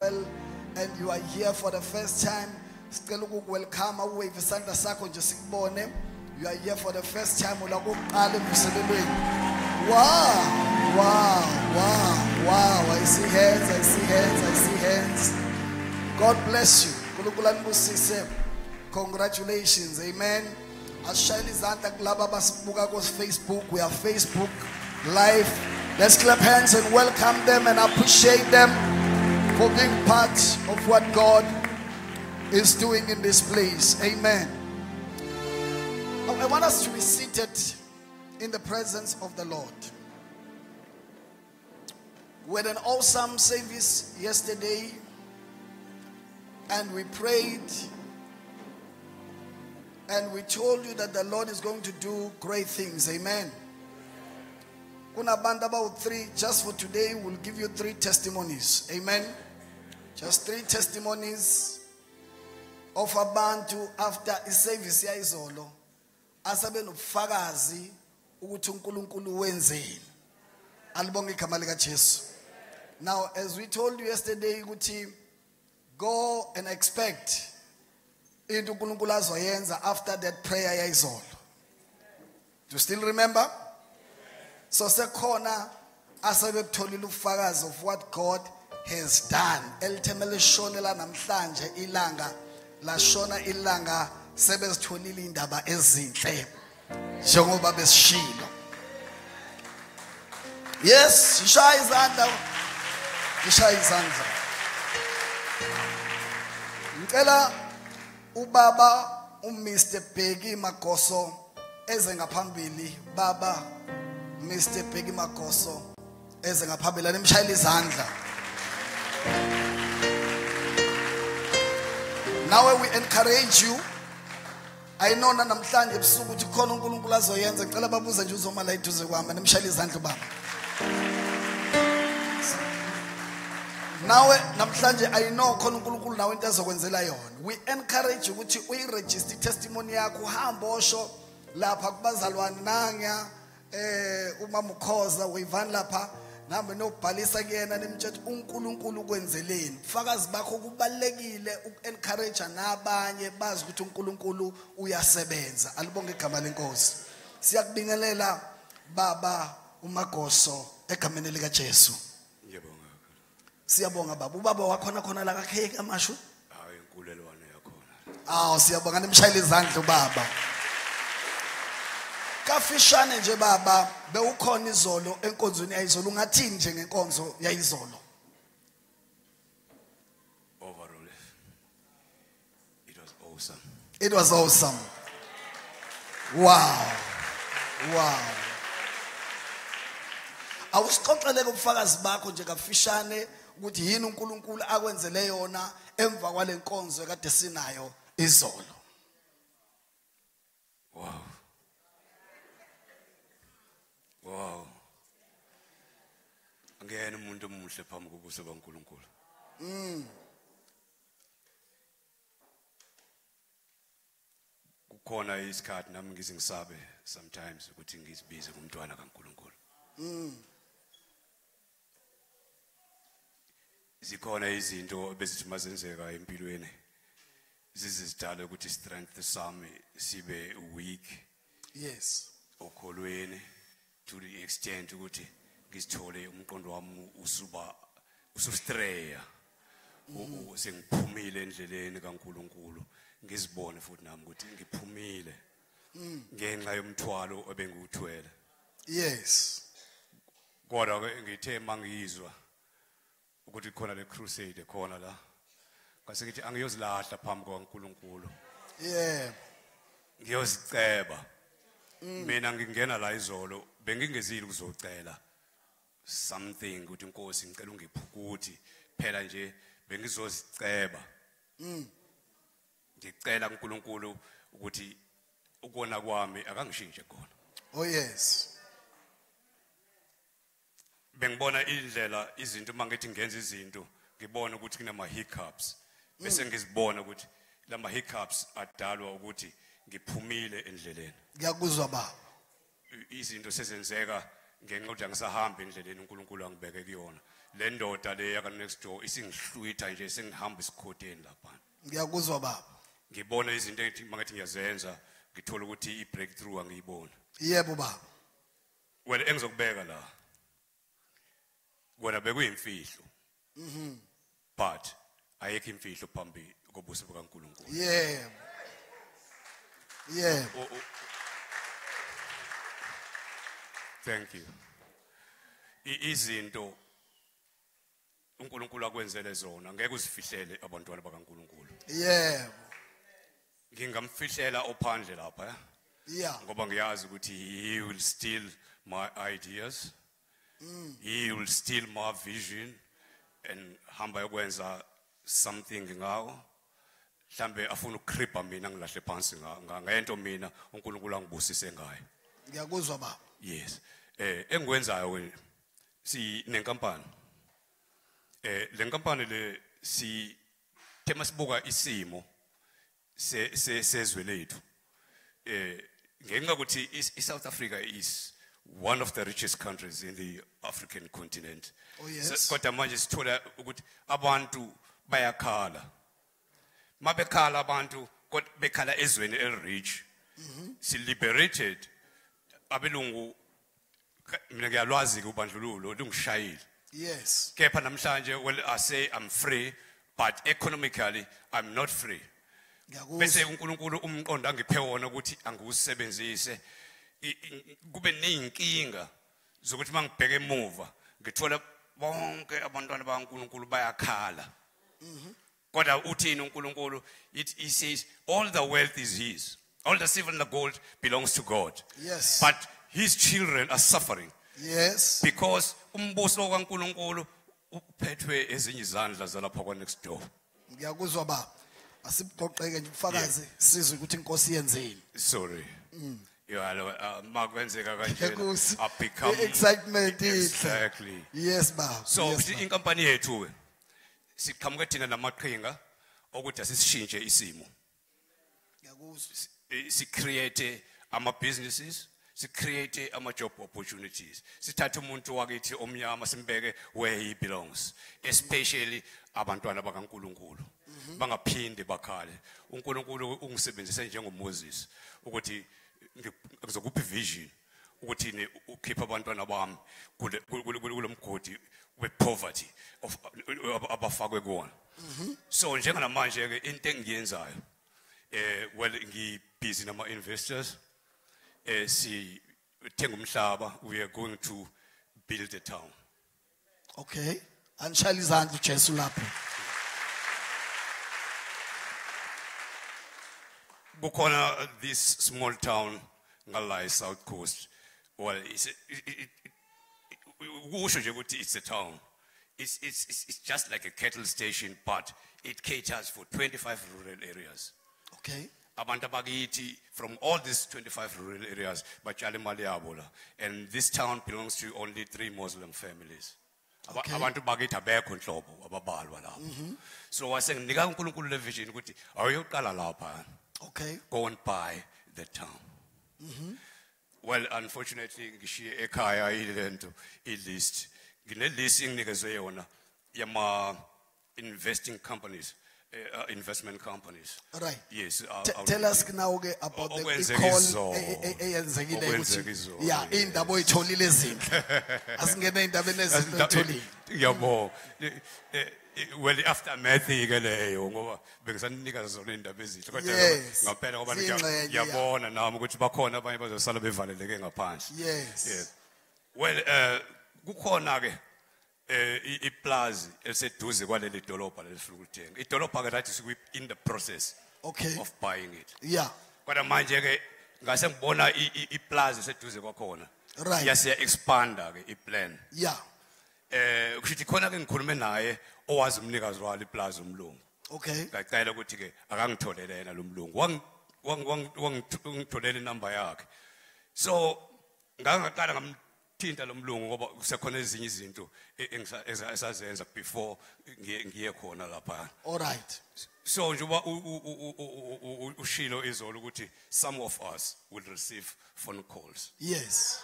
well and you are here for the first time, sicela ukuwelcome uwave isandla sakho nje sikubone. You are here for the first time ulakuqala emvuselelweni. Wow, I see hands. God bless you. Nkulunkulu anibusise. Congratulations, amen. Ashayela izandla kulabo abasibuka ku Facebook. We are Facebook live. Let's clap hands and welcome them and appreciate them for being part of what God is doing in this place. Amen. I want us to be seated in the presence of the Lord. We had an awesome service yesterday and we prayed and we told you that the Lord is going to do great things. Amen. About three, just for today, we'll give you 3 testimonies. Amen. Just 3 testimonies of abantu after a service ya izolo. Asabe nobufakazi ukuthi uNkulunkulu wenzeni. Alibonge igama lika Jesu. Now, as we told you yesterday, ukuthi go and expect into uNkulunkulu azoyenza after that prayer ya izolo. Do you still remember? So sekhona asabe kutholile ubufakazi of what God has done. Elithemele shonela namhlanje ilanga la shona ilanga sebezitholile indaba ezinhle njengoba besishilo. Yes, ishaya izandla. Ngicela ubaba uMr Bheki Magoso eze ngaphambili. Baba Mr. Bheki Magoso eze ngaphambili nimshayela izandla. Now we encourage you. I know na namhlanje ebusuku ukuthi khona uNkulunkulu azoyenza. Ngicela babuze nje uzoma la eduze kwami nimshayela izandla baba. Nawe namhlanje I know khona uNkulunkulu nawe into azokwenzela yona. We encourage you ukuthi uyiregister testimony yakho uhamba osho lapha kubazalwane nanga uma mukhoza uyivani lapha nambe nobhalisa kuyena nimtshela uNkulunkulu ukwenzeleni. Ufakazi bakho kubalekile ukencourage nabanye bazi ukuthi uNkulunkulu uyasebenza. Alibonge igama lenkosi. Siyakubingelela baba uMagoso egameni lika Jesu. Ngiyabonga. Siyabonga baba. Ubaba wakhona khona la kaKheke Kwamashu? Hayi inkulelwane yakhona. Siyabonga nimshayile izandla ubaba. Kafishane nje baba bewukhona izolo enkonzweni yayizolo ungathini nje ngenkonzo yayizolo? Overall It was awesome. Wow. Awusixoxele ubufakazi bakho nje kafishane ukuthi yini uNkulunkulu akwenzele yona emva kwale nkonzo ekade sinayo izolo. Wow. Angena umuntu omuhle phambi kobuso kaNkulunkulu. Kukhona isikhathi nami ngizingisabe sometimes ukuthi ngizibize kumntwana kaNkulunkulu. Zikhona izinto bezithi mazenzeka empilweni zizidala ukuthi strength sami sibe weak. Yes. Okholweni to the extent ukuthi ngisithole umqondo wami usustreya sengiphumile endleleni kaNkulunkulu ngizibone futhi nami ukuthi ngiphumile ngenxa yomthwalo ebengiwuthwele. Yes. Kodwa ngithe mangizwa ukuthi khona le crusade khona la ngase ngithi angiyozilahla phambi kwaNkulunkulu. Yeah. Ngiyoziceba. Mina ngingena la izolo bengingezile ukuzocela something ukuthi inkosi ngicela ungiphukuthi phela nje bengizoziceba. Ngicela uNkulunkulu ukuthi ukona kwami akangishintshe khona. Oh yes. Bengibona indlela izinto mangithi ngenza izinto ngibona ukuthi kunama hiccups bese ngizibona ukuthi lama hiccups adalwa ukuthi ngiphumile endleleni. Ngiyakuzwa baba. Izinto sezenzeka ngenxa ukuthi angisahamba endleleni uNkulunkulu angibeke kuyona. le ndoda le yaka next door isingihlwitha nje sengihamba isikhodeni lapha. Ngiyakuzwa baba. Ngibona izinto ethi mangathi ngiyazenza ngithola ukuthi i-breakthrough angiyibona. Yebo baba. Well engizokubeka la. Kona bekuyimfihlo. But ayekho imfihlo phambi kobuso bukaNkulunkulu. Yebo. Yebo. Thank you. Izinto uNkulunkulu akwenzele zona ngeke uzifihlele abantwana bakaNkulunkulu. Yebo. Ngingamfihlela ophandle lapha. Yeah. Ngoba ngiyazi ukuthi he will steal my ideas. He will steal my vision and hamba yokwenza something ngawo. Mhlambe afuna ukukripa mina ngilahle phansi ngento mina uNkulunkulu angibusise ngayo. Ngiyakuzwa baba. Yes. Engikwenzayo si nenkampani. Le nkampani le si tema sibuka isimo sezwe lethu. Ngenxa ukuthi iSouth Africa is one of the richest countries in the African continent. Oh yes. Kodwa manje sithola ukuthi abantu bayakhala. Mabekhala abantu kodwa bekhala ezweni elirich. Si liberated abelungu mina ngiyalwazi ke ubandlululo lungishayile. Yes. Kepha namhlanje well I say I'm free but economically I'm not free. Bese uNkulunkulu umqondo angiphe wona ukuthi angiwusebenzise kube nezinkinga zokuthi mangibheke emuva ngithola bonke abantwana bakaNkulunkulu bayakhala. Kodwa uthini uNkulunkulu he says all the wealth is his. All the silver and the gold belongs to God. Yes. But his children are suffering. Yes. Because umbuso kaNkulunkulu uphethwe ezinye izandla zalapha kwa next door. Ngiyakuzwa baba. Asibuqoqeke nje ufakaze sizwe ukuthi inkosi yenzeni. Sorry. Yeah, makwenzeka kanje I become excitement. Exactly. Yes baba. So inkampani yethu we siqhamuke thina namaqhinga ukuthi asishintshe isimo. Ngiyakuzwa. Si create ama businesses, si create ama job opportunities. Sithatha umuntu wakithi omnyama simbeke where he belongs, especially abantwana bakaNkulunkulu. Bangaphinde bakhale. uNkulunkulu ungisebenzise njengoMoses ukuthi ngizokupha vision ukuthi ne ukhipha abantwana bami kulomgodi we-poverty of abafakwe kuona. So njengamanje ke into engiyenzayo well ngibusy nama investors si thenga umhlaba we are going to build a town. Okay. Anshaya izandla uJesu lapho. Bukhona this small town ngala South Coast. Well kusho nje ukuthi it's a town. It's just like a cattle station but it caters for 25 rural areas. Okay. Abantu bakithi from all these 25 rural areas batshala imali yabo la, and this town belongs to only 3 Muslim families. Okay. Abantu bakithi abekho nhlobo ababalwa lapho. So wasenginika uNkulunkulu le vision ukuthi awuyoqala lapha. Okay. Go and buy the town. Well, unfortunately ngishiye ekhaya ilento ilist. Ngine list enginikezwe yona yama investing companies. Investment companies. Right. Yes. Tell us now about the call eyenzekile ukuthi yeah indaba oyitholile ezinhle. Asingene indabeni ezinhle oyitholile. Yabo. Well aftermath ke leyo ngoba bengisanika zona indaba ezinhle kodwa ngaphela ngoba ngiyabona nami ukuthi bakhona abanye bazosala bevaleleke ngaphandle. Yes. Well kukhona ke iplaza eliseduze kwaleli dolobha lesifuna ukuthenga. Idolobha ke lathi siku in the process of buying it. Yeah. Kodwa manje ke ngase ngibona iplaza eseduze kwakhona. Right. Yasiya expanda ke iplan. Yeah. Kushithi khona ke ngikhulume naye owazi umnikazi walo iplaza umlungu. Okay. Ngacela ukuthi ke akangitholele yena lo mlungu. Wangitholele inamba yakhe. So ngangaqala thinta lo mlungu ngoba kusekhona ezinye izinto esazenza before ngiye khona lapha. All right. So njengoba ushilo izolo ukuthi some of us will receive phone calls. Yes.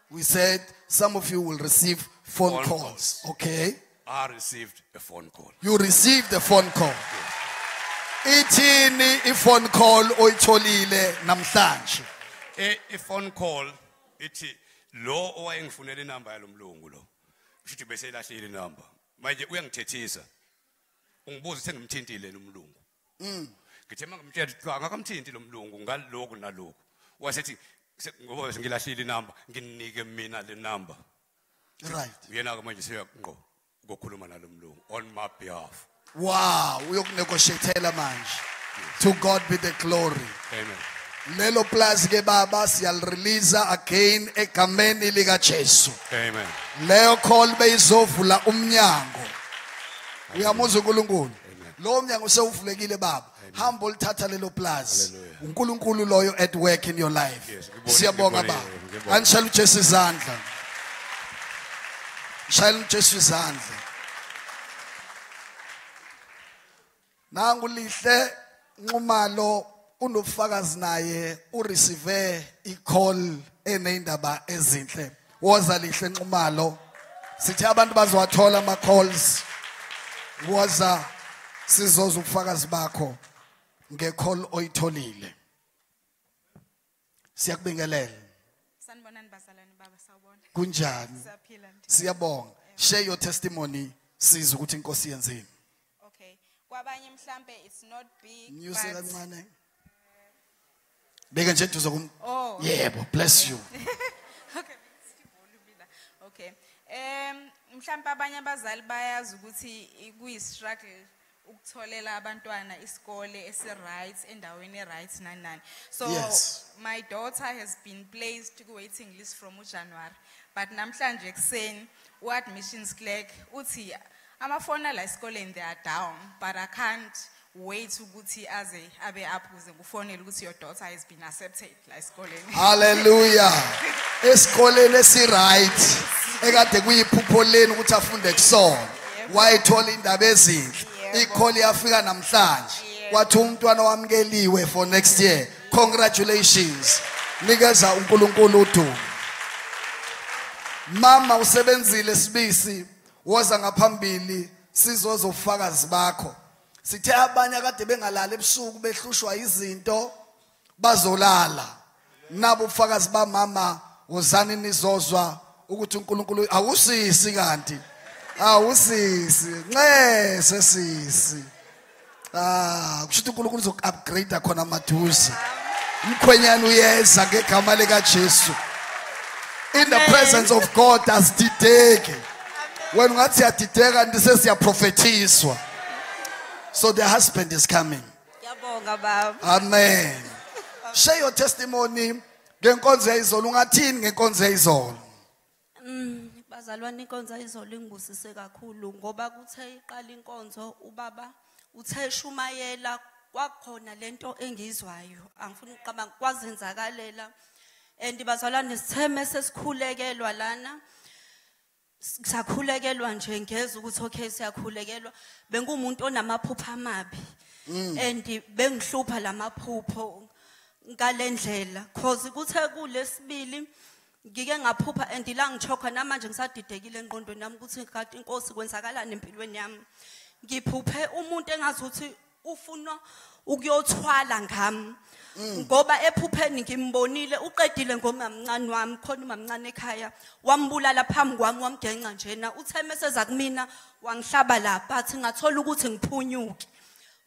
We said some of you will receive phone calls. Okay. I received a phone call. You received a phone call. Ithini phone call oyitholile namhlanje. A phone call, ithi lo owayengifunela inamba yalomlungu lo. Ushithi bese ilahlile inamba. Manje uyangithethisa. Ungibuza ukuthi ngimthintile nomlungu. Ngithe mangimtshela ukuthi akakamthinti lo mlungu ngalokho nalokho. Wasethi ngoba sengilahlile inamba nginike mina le number. Right. Uyena ke manje siyaqo ukukhuluma nalo mlungu on my behalf. Wow, uyokunegotiatela manje. To God be the glory. Amen. Lelo plus ke baba siyalrelease again egameni lika Jesu. Amen. Leyo call beyizovula umnyango. Uyamuzwa uNkulunkulu. Lo mnyango sewuvulekile baba. Hamba ulithatha lelo plus. uNkulunkulu loyo at work in your life. Siyabonga baba. Anishayela uJesu izandla. Shayela uJesu izandla. Nangu lihle Nxumalo unofakazi naye ureceive icall enendaba ezinhle. Woza lihle Nxumalo. Sithi abantu bazowathola ama calls. Woza sizoza ubufakazi bakho ngecall oyitholile. Siyakubingelela. Sanibonani bazalwane baba sawubona. Kunjani? Siyaphila nje. Siyabonga. Share your testimony sizwe ukuthi inkosi yenzeni. Okay. Kwabanye mhlambe it's not big. Nyuse but- kancane. Beka nje duzo kum. Oh. Yebo, bless you. Okay. Okay. Mhlambe abanye abazali bayazi ukuthi kuyi struggle ukutholela abantwana isikole esi-right endaweni e-right nani. So Yes. my daughter has been placed ku waiting list from January. But namhlanje kuseni u-admissions clerk uthi amafona la esikoleni they are down, but I can't wait ukuthi abe up ukuze ngufonele ukuthi your daughter has been accepted la esikoleni. Hallelujah. Esikoleni esi-right. Ekade kuyiphupho leni ukuthi afunde kusona. Wayithola indaba ezinhle. Ikholi yafika namhlanje. Wathi umntwana wamkeliwe for next year. Congratulations. Nikeza uNkulunkulu udumo. Mama usebenzile sibisi woza ngaphambili sizoza ufakazi bakho. Sithe abanye kade bengalala ebusuku behlushwa izinto bazolala. Nabo ufakazi bamama wozani nizozwa ukuthi uNkulunkulu awusisi kanti. Awusisi. Nxese sisi. Kusho uNkulunkulu uzoku-upgrade khona amaduze. Umkhwenyana uyeza ngegama lika Jesu. In the presence of God asidideke. When ungathi siyadideka ndise siyaprophetiswa. So the husband is coming. Ngiyabonga baba. Amen. Share your testimony ngenkonzo yayizolo. Ungathini ngenkonzo yayizolo? Bazalwane inkonzo izolo ingibusise kakhulu ngoba kuthe iqala inkonzo ubaba uthe shumayela kwakhona lento engizwayo angifuni uqaba kwazenzakalela and bazalwane sitheme sesikhulekelwa lana sakhulekelwa nje ngeza ukuthi okay siyakhulekelwa bengumuntu onamaphupho amabi and bengihlupha lamaphupho ngalendlela cause kuthe kulesibili ngike ngaphupha and la ngichokha namanje ngisadidekile engqondweni nami ukuthi kade inkosi kwenzakalani empilweni yami ngiphuphe umuntu engazuthi ufuna ukuyothwala ngami ngoba ephupheni ngimbonile uqedile ngomamncane wami khona umamncane ekhaya wambulala phambi kwami wamgenqa njena uthe meseza kumina wangihlaba lapha athi ngathola ukuthi ngiphunyuke.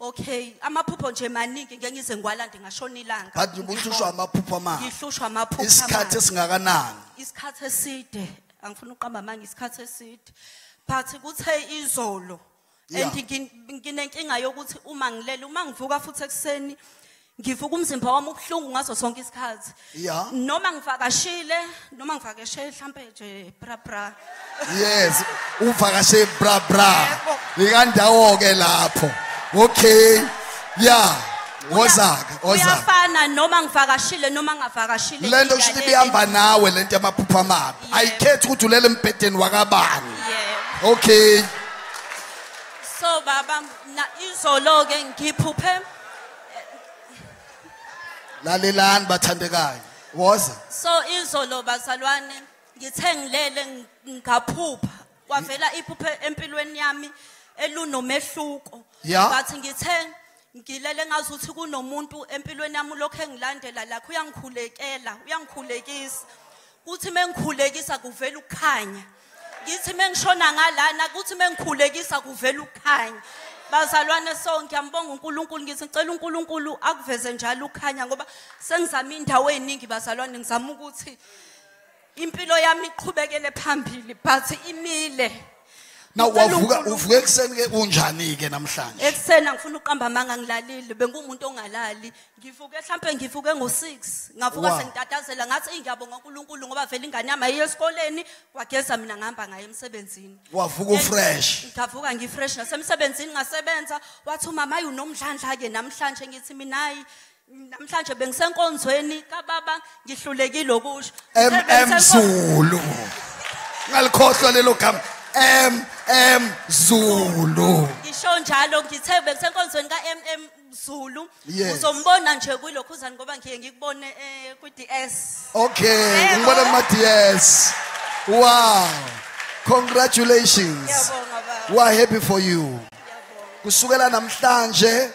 Okay, amaphupho nje maningi ngeke ngize ngwalande ngashona ilanga. But ubuthushwa amaphupho amabi. Ngihlushwa amaphupho amabi. Isikhathi esingakanani? Isikhathi eside. Angifuni uqamba manje isikhathi eside. But kuthe izolo and nginenkinga yokuthi uma ngilele uma ngivuka futhi ekseni ngivuka umzimba wami ubuhlungu ngaso sonke isikhathi. Yeah. Noma ngivakashile mhlambe nje bra. Yes, uvakashe bra. Ikandawo ke lapho. Okay. Yeah. Wozaka. Uyafana noma ngivakashile noma ngavakashile. Lento kusho ibihamba nawe lento yamaphupho amabi. Ayikhethi ukuthi ulele embedeni wakabani. Yeah. Okay. So baba na izolo ke ngiphuphe Lalelani bathandekayo. Woza. so izolo bazalwane ngithe ngilele ngaphupha kwavela iphupho empilweni yami elunomehluko. Yeah. But ngithe ngilele ngazuthi kunomuntu empilweni yami lokho engilandela lakho uyangikhulekisa. Kuthi mengikhulekisa kuvela ukukhanya. Ngithi mengishona ngalana kuthi mengikhulekisa kuvela ukukhanya. Bazalwane sonke ngiyambonga uNkulunkulu ngithi ngicela uNkulunkulu akuveze njalo ukukhanya ngoba sengizama indawo eziningi bazalwane ngizama ukuthi impilo yami iqhubekele phambili but imile. Now uvuka ekseni ke unjani ke namhlanje? Ekseni ngifuna uqamba amanga ngilalile bengumuntu ongalali ngivuke mhlambe ngivuke ngo6 ngavuka sengitatazela ngathi ngiyabonga uNkulunkulu ngoba vele ingane yami ayiye esikoleni kwageza mina ngihamba ngaye emsebenzini. Wavuka fresh. Ngavuka ngifresh nasemsebenzini ngasebenza wathi umama ayi unomdlandla ke namhlanje ngithi mina hayi namhlanje bengisenkonzweni kaBaba ngihlulekile okusho. Zulu. Ngalikhohlwa lelo gama. Zulu. Ngisho njalo ngithe bengisenkonzweni Zulu. Uzombona nje kulokhuzana ngoba ngiye ngikubone ku DS. Okay, ngibona kuma DS. Wow. Congratulations. We are happy for you. Kusukela namhlanje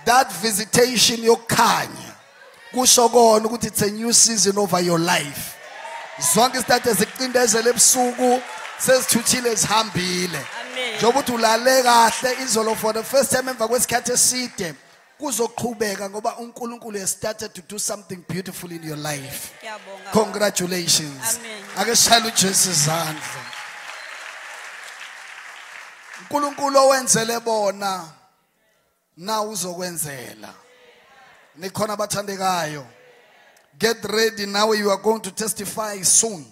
that visitation yokukhanya kusho kona ukuthi it's a new season over your life. Zonke izinto eziqindezele ebusuku sesithuthile zihambile. Njengoba uthi ulale kahle izolo for the first time emva kwesikhathi eside kuzoqhubeka ngoba uNkulunkulu has started to do something beautiful in your life. Congratulations. Ake shaya uJesu izandla. uNkulunkulu owenzele bona na uzokwenzela. Nikhona abathandekayo. Get ready now, you are going to testify soon.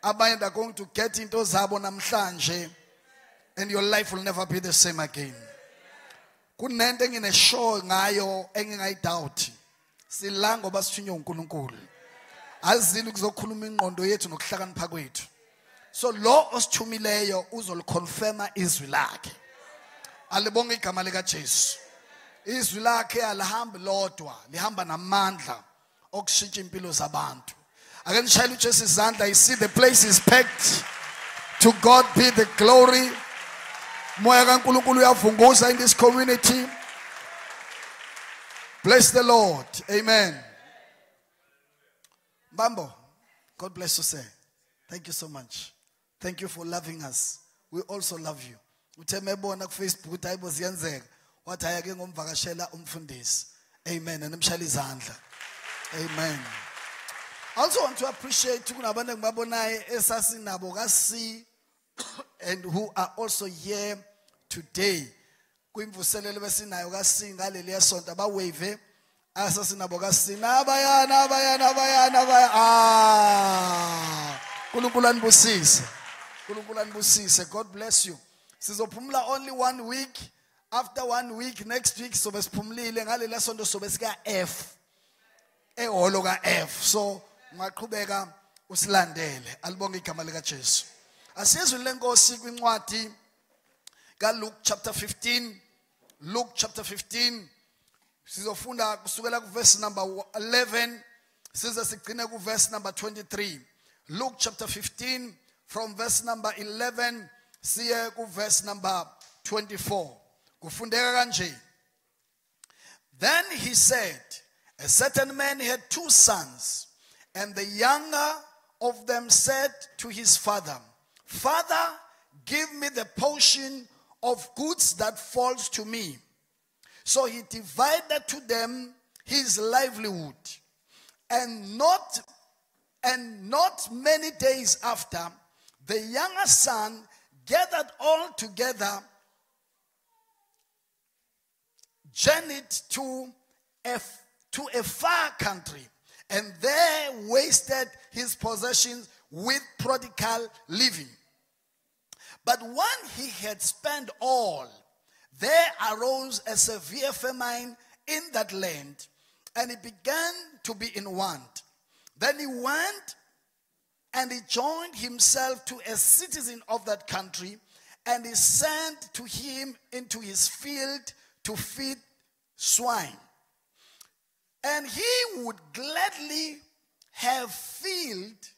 Abanye are going to get into zabo namhlanje and your life will never be the same again. Kunento engineshow ngayo engingayidoubt. Silanga ngoba sithunywe uNkulunkulu. Azili kuzokhuluma ingqondo yethu nokuhlakanipha kwethu. So lo osithumileyo uzoliconfirma izwi lakhe. Alibonge igama lika Jesu. Izwi lakhe alihambi lodwa, lihamba namandla okushintsha impilo zabantu. Ake nishayele uJesu izandla. I see the place is packed. To God be the glory. Moya kaNkulunkulu uyavunguza in this community. Bless the Lord. Amen. Bambo, God bless you, sir. Thank you so much. Thank you for loving us. We also love you. Uthe mebona ku Facebook ukuthi hayibo ziyenzeka. Wathi ayake ngomvakashela umfundisi. Amen. Nemshayela izandla. Amen. I also want to appreciate kunabantu engibabonayo esasinabo kasi and who are also here today. Kuimvuselelo besinayo kasi ngaleli yesonto abawave asasinabo kasi nabayana. Nkulunkulu anibusise. God bless you. Sizophumula only 1 week. After 1 week, next week sobe siphumulile ngaleli yesonto sobe sika F. Eholo ka F. So ngaqhubeka usilandele. Alibonge igama lika Jesu. Asizwe lenkosi kwincwadi ka Luke chapter 15. Luke chapter 15. Sizofunda kusukela ku verse number 11 size sigcine ku verse number 23. Luke chapter 15 from verse number 11 siye ku verse number 24. Kufundeka kanje. Then he said, a certain man had 2 sons, and the younger of them said to his father, Father, give me the portion of goods that falls to me. So he divided to them his livelihood. And not many days after, the younger son gathered all together, journeyed to a far country, and there wasted his possessions with prodigal living. But when he had spent all, there arose a severe famine in that land, and he began to be in want. Then he went and he joined himself to a citizen of that country, and he sent to him into his field to feed swine. And he would gladly have filled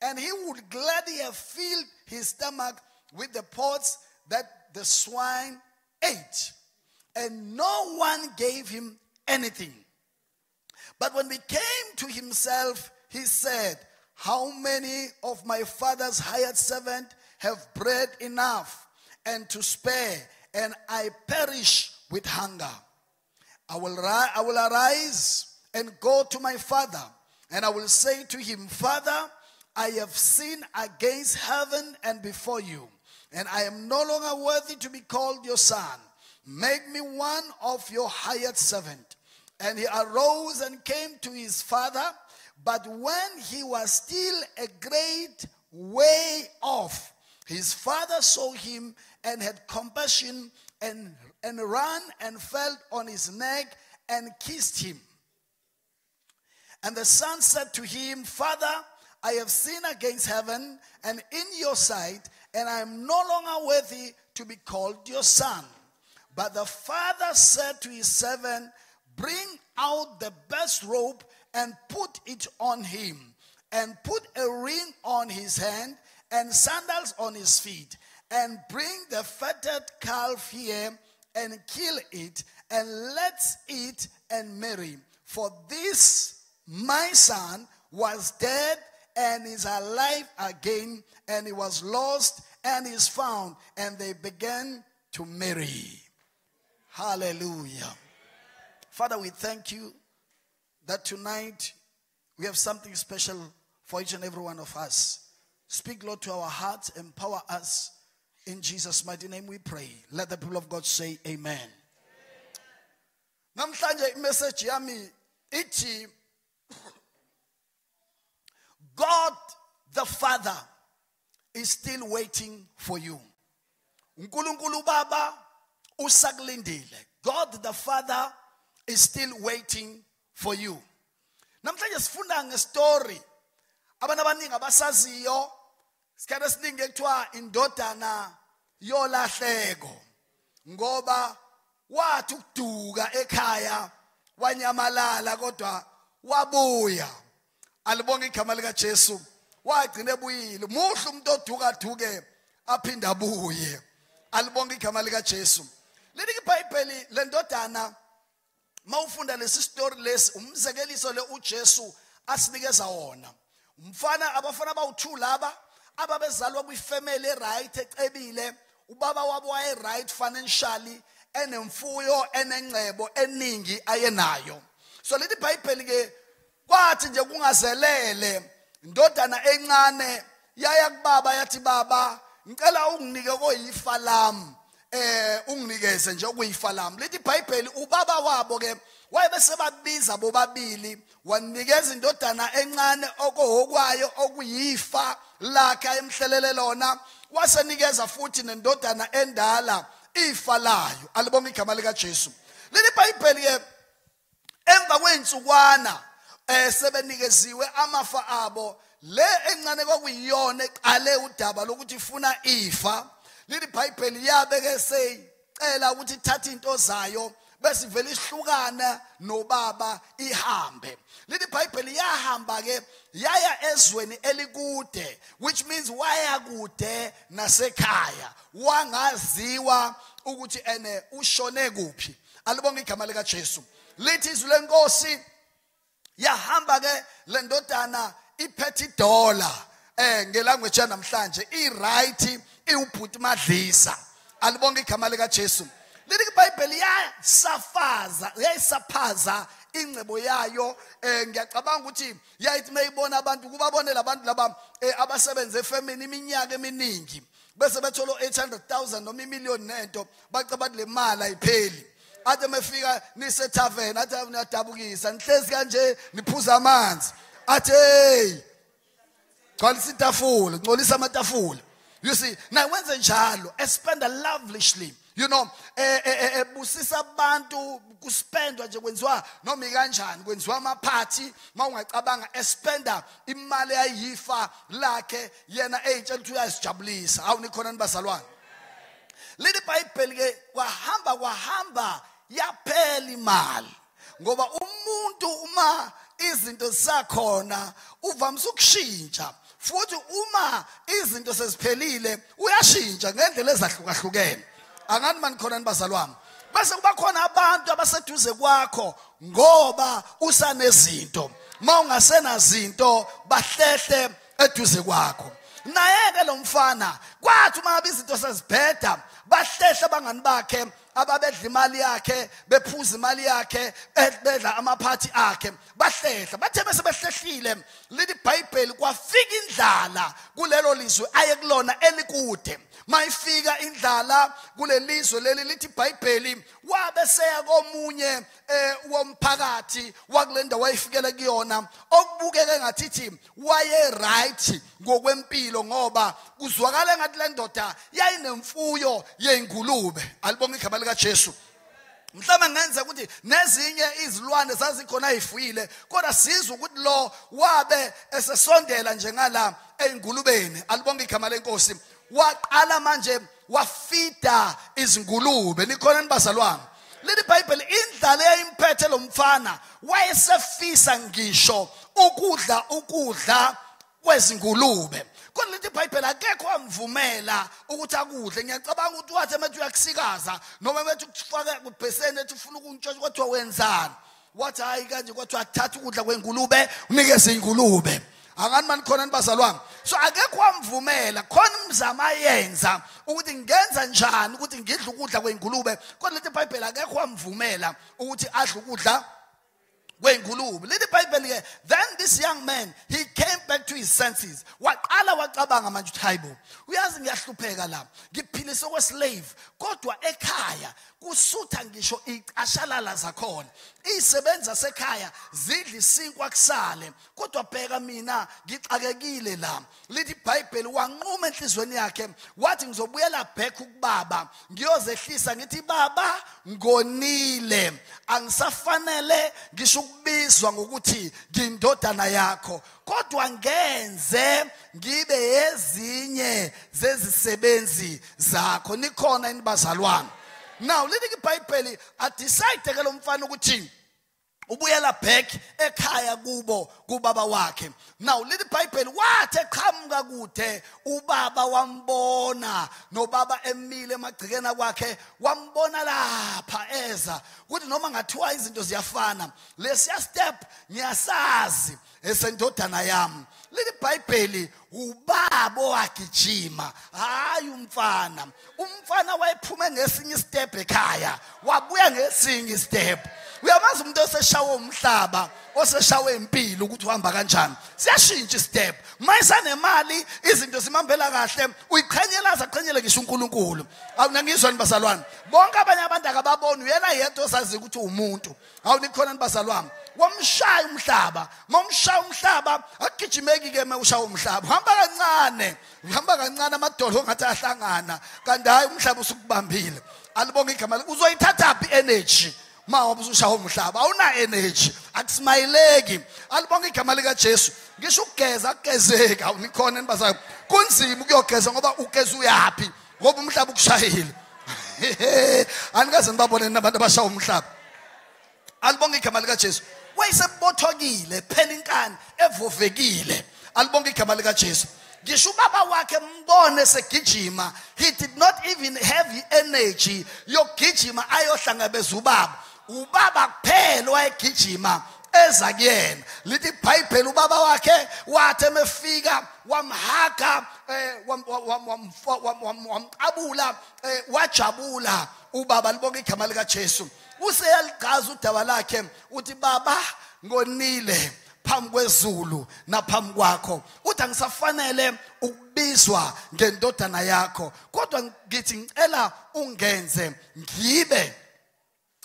and he would gladly have filled his stomach with the pods that the swine ate. And no one gave him anything. But when he came to himself, he said, how many of my father's hired servants have bread enough and to spare, and I perish with hunger? I will arise and go to my father, and I will say to him, Father, I have sinned against heaven and before you, and I am no longer worthy to be called your son. Make me one of your hired servants. And he arose and came to his father, but when he was still a great way off, his father saw him and had compassion and ran and fell on his neck and kissed him. And the son said to him, Father, I have sinned against heaven and in your sight, and I am no longer worthy to be called your son. But the father said to his servant, bring out the best robe and put it on him, and put a ring on his hand and sandals on his feet, and bring the fatted calf here and kill it, and let's eat and marry. For this my son was dead and is alive again, and he was lost and is found. And they began to marry. Hallelujah. Father, we thank you that tonight we have something special for each and every one of us. Speak, Lord, to our hearts. Empower us. In Jesus' mighty name we pray. Let the people of God say amen. Namhlanje message yami ithi God the Father is still waiting for you. uNkulunkulu Baba usakulindile. God the Father is still waiting for you. Namhlanje sifunda ngestory abantu abaningi abasaziyo, sikhathi esiningi ekuthiwa indodana yolahleko, ngoba wathi ukuduka ekhaya wanyamalala kodwa wabuya. Alibonge igama lika Jesu. Wagcina ebuyile. Muhle umuntu oduka duke aphinda abuye. Alibonge igama lika Jesu. Lithi iBhayibheli lendodana mawufunda lesi story lesi umzekeliso le uJesu asinikeza wona. Abafana bawu2 laba ababezalwa kwifamily right ecebile, ubaba wabo waye right financially, enemfuyo enengcebo eningi ayenayo. So lithi iBhayibheli ke kwathi nje kungazelele indodana encane yaya kubaba yathi, baba ngicela unginike koyifa lami, unginikeze nje okuyifa lami. Lithi iBhayibheli ubaba wabo ke wayebese babiza bobabili, wanikeza indodana encane okohokwayo okuyifa lakhe emhlelele lona, wasenikeza futhi nendodana endala ifa layo. Alibonge igama lika Jesu. Lithi iBhayibheli ke emva kwensukwana sebenikeziwe amafa abo, le encane kwakuyiyona eqale udaba lokuthi ifuna ifa. Lithi iBhayibheli yabe ke seyicela ukuthi ithathe into zayo bese ivela ihlukana nobaba ihambe. Lithi iBhayibheli yahamba ke yaya ezweni elikude, which means waya kude nasekhaya, wangaziwa ukuthi ene ushone kuphi. Alibonge igama lika Jesu. Lithi izwi lenkosi yahamba ke le ndodana iphethe $1 ngelanguage yanamhlanje i-right iwubhuti madlisa. Alibonge igama lika Jesu. Lithi iBhayibheli yayisaphaza ingcebo yayo. Ngiyacabanga ukuthi yayithi mayibona abantu kubabonela abantu laba abasebenza efemini iminyaka eminingi bese bethola 800,000 noma imiliyoni nento, bacabanga le mali ayipheli. Athe mefika nise tavern athi niyadabukisa nihlezi kanje niphuza amanzi, athi hey gcwalisa itafula, ngcolisa amatafula. You see, now wenze njalo spend lavishly, you know, busisa abantu kuspendwa nje kwenziwa noma kanjani, kwenziwa amaphathi mawungacabanga spenda imali yayifa lakhe yena etshela ukuthi uyasijabulisa. Awunikhona nibazalwane. Lithi iBhayibheli ke kwahamba yaphela imali, ngoba umuntu uma izinto zakhona uvamise ukushintsha. futhi uma izinto seziphelile uyashintsha ngendlela ezahlukahlukene. Angani manikhona nibazalwane. Bese kuba khona abantu abaseduze kwakho ngoba usanezinto. Mawungasenazinto bahlehle eduze kwakho. Naye ke lo mfana kwathi uma izinto sezibheda bahlehle abangani bakhe ababedla imali yakhe bephuza imali yakhe bedla amaphathi akhe bahlehla bathe bese behlehlile lithi iBhayibheli kwafika indlala kulelo lizwe aye kulona elikude. Mayifika indlala kulelizwe leli lithi iBhayibheli wabe seya komunye womphakathi wakulenda wayifikele kuyona okubukeke ngathi waye right ngokwempilo ngoba kuzwakala ngathi le ndoda yayinemfuyo yeingulube. Alibonga igama lika Jesu. Mhlawumbe ngenze ukuthi nezinye izilwane zazikhona ayifuyile kodwa sizwe ukuthi lo wabe esesondela njengala eingulubeni. Alibonga igama lenkosi. Waqala manje wafida izingulube. Nikhona nibazalwane. Lithi iBhayibheli indlala eyimphethe lo mfana wayesefisa ngisho ukudla kwezingulube. Kodwa lithi iBhayibheli akekho amvumela ukuthi akudle. Ngiyacabanga ukuthi wathi emethu uyakusikaza noma emethu ukufaka kubhesene ethi ufuna ukungitshela kwathiwa wenzani. Wathi hayi kanje kwathiwa athatha ukudla kwengulube unikeze ingulube. Angani manikhona nibazalwane. So akekho amvumela khona umzama ayenza ukuthi ngenza njani ukuthi ngidle ukudla kwengulube. Kodwa lithi iBhayibheli akekho amvumela ukuthi adle ukudla kwengulube. Lithi iBhayibheli ke then this young man he came back to his senses. Waqala wacabanga manje uthi hayibo uyazi ngiyahlupheka la ngiphilise kweslave kodwa ekhaya kusutha ngisho iqashalala zakhona isebenza sekhaya zidla isinkwa kusale kodwa bheka mina ngixakekile la. Lithi iBhayibheli wanquma enhlizweni yakhe wathi ngizobuyela back kubaba ngiyozehlisa ngithi baba ngonile angisafanele ngisho ukubizwa ngokuthi ngindodana yakho kodwa ngenze ngibe ezinye zezisebenzi zakho. Nikhona inibazalwane. Now lithi iBhayibheli adecide ke lo mfana ukuthi ubuyela back ekhaya kubaba wakhe. Now lithi iBhayibheli wathi eqhamuka kude ubaba wambona nobaba emile emagcikena kwakhe wambona lapha eza ukuthi noma ngathiwa izinto ziyafana lesiya step ngiyasazi esendodana yami. Lithi iBhayibheli ubaba wagijima hayi umfana. Umfana wayephume ngesinye step ekhaya wabuya ngesinye step. Uyamazi umuntu oseshawa umhlaba oseshawa impilo ukuthi uhamba kanjani siyashintsha step. Mayisanemali izinto zimambela kahle uyiqhenyelaza aqhenyele ngisho uNkulunkulu. Awunangizwa nibazalwane. Bonke abanye abantu akababoni uyena yedwa osazi ukuthi umuntu. Awunikhona nibazalwane. Wamshaya umhlaba. Momshaya umhlaba akugijimeki ke mawushaya umhlaba. Uhamba kancane amadolo ongathi ahlangana kanti hayi umhlaba usukubambile. Alibonga igama uzoyithatha phi energy ma ubusushaya umhlaba awuna energy akusmayileki. Alibonga igama lika Jesu. Ngisho ukugeza akugezeka awunikhona nibazalwane. Kunzima ukuyogeza ngoba ugeza uyapi ngoba umhlaba ukushayile. Anikaze nibabone nabantu abashaya umhlaba. Alibonga igama lika Jesu. Wayesebothokile phela inkani evovekile. Alibonga igama lika Jesu. Ngisho ubaba wakhe mbone segijima he did not even have energy yokugijima ayohlangabeza ubaba kuphela wayegijima eza kuyena. Lithi iBhayibheli ubaba wakhe wathi emefika wamhaga wamqabula wajabula ubaba. Libonga igama lika Jesu. Useyaligaza udaba lakhe uthi baba ngonile phambi kwezulu naphambi kwakho uthi angisafanele ukubizwa ngendodana yakho kodwa ngithi ngicela ungenze ngibe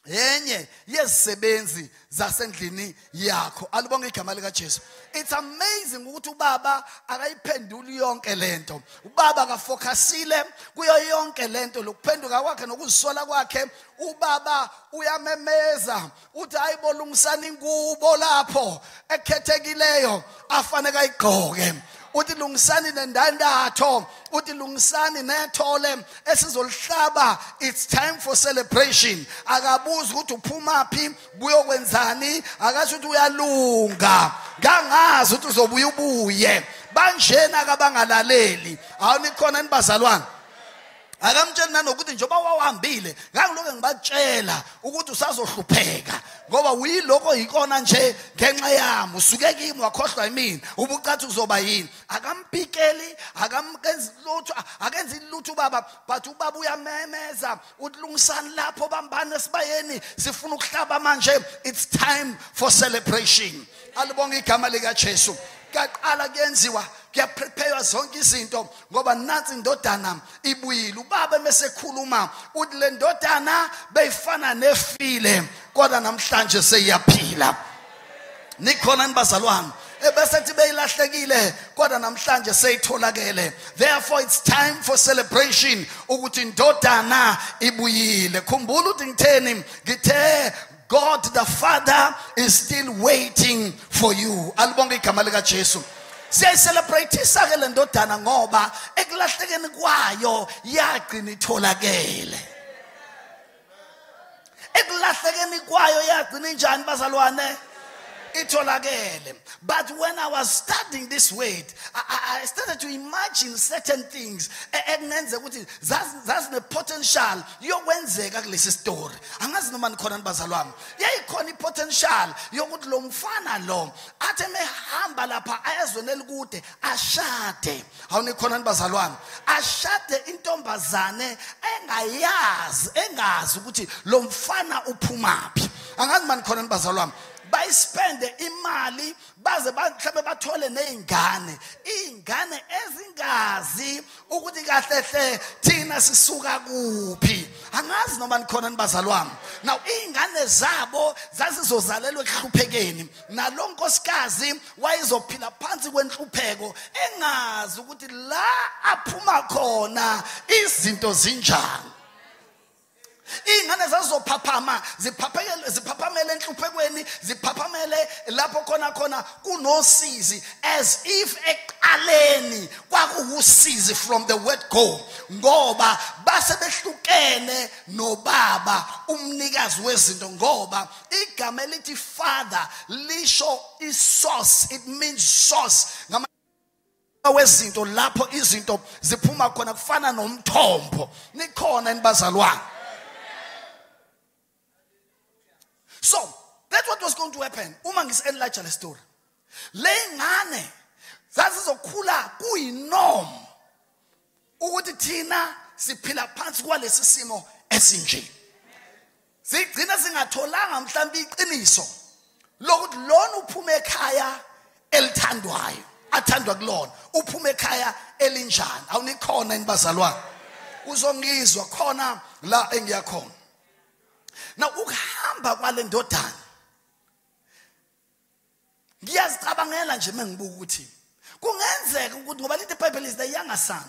enye yezisebenzi zasendlini yakho. Alibonga igama lika Jesu. It's amazing ukuthi ubaba akayiphenduli yonke lento. Ubaba akafocusile kuyo yonke lento lokuphenduka kwakhe nokuzisola kwakhe. Ubaba uyamemeza uthi ayibolungisana ingubo lapho ekhethekileyo afanele ayigqoke. Uthi lungisani nendandatho uthi lungisani nethole esizolihlaba. It's time for celebration. Akabuza ukuthi uphuma phi buyokwenzani akasho ukuthi uyalunga ngangazi ukuthi uzobuya ubuye banjena kabangalaleli awunikhona nibazalwane akamtshela nanokuthi njengoba wawahambile ngangiloke ngibatshela ukuthi usazohlupheka ngoba uyiloko yikona nje ngenxa yami usuke kimi wakhohlwa yimini ubucathi uzoba yini akampikeli akamkenzi lutho akenzi lutho baba but ubaba uyamemeza utlungisani lapho bambane esibayeni sifuna ukuhlaba manje it's time for celebration alibonga igama lika Jesu kaqala kuyenziwa kuyaprepare zonke izinto ngoba nansi indodana ibuyile ubaba mesekhuluma uthi le ndodana beyifana nefile kodwa namhlanje seyiyaphila nikhona nibazalwane ebesethi beyilahlekile kodwa namhlanje seyitholakele therefore it's time for celebration ukuthi indodana ibuyile khumbula ukuthi ngitheni ngithe God the Father is still waiting for you. Alibonga igama lika Jesu. Siyayicelebrate ke le ndodana ngoba ekulahlekeni kwayo yagcina itholakele. Ekulahlekeni kwayo yagcina njani bazalwane? Itholakele. But when I was studying this word, I started to imagine certain things. Ekunenze ukuthi zazi ne potential yokwenzeka kulesi story. Angazi noma nikhona nibazalwane. Yayikhona ipotential yokuthi lo mfana lo athe mehamba lapha ayezweni elikude ashade. Awunikhona nibazalwane. Ashade intombazane engazi ukuthi lo mfana uphumaphi. Angazi mani khona nibazalwane. Bayispende imali baze mhlawumbe bathole nezingane ezingazi ukuthi kahlehle thina sisuka kuphi angazi noma nikhona nibazalwane now izingane zabo zazizozalelwa ehluphekeni nalo nkosikazi wayizophila phansi kwenhlupheko engazi ukuthi la aphuma khona izinto zinjani ingane zazophaphama ziphaphamele enhluphekweni ziphaphamele lapho khona kunosizi as if eqaleni kwakuusizi from the word go ngoba base behlukene nobaba umnikazi wezinto ngoba igama elithi father lisho isource it means source ngama wezinto lapho izinto ziphuma khona kufana nomthombo nikhona nibazalwane. So, that's what was going to happen. Uma ngisi-enlarge le story. Le ngane zazizokhula kuyinorm ukuthi thina siphila phansi kwalesi simo esinje. Sigcina singatholanga mhlawumbe iqiniso lokuthi lona uphume ekhaya elithandwayo, athandwa kulona, uphume ekhaya elinjani. Awunikhona inibazalwane. Uzongizwa khona la engiyakhona. Now ukuhamba kwale ndodana ngiyazicabangela nje mengibuka ukuthi kungenzeka ukuthi ngoba lithi iBhayibheli is the younger son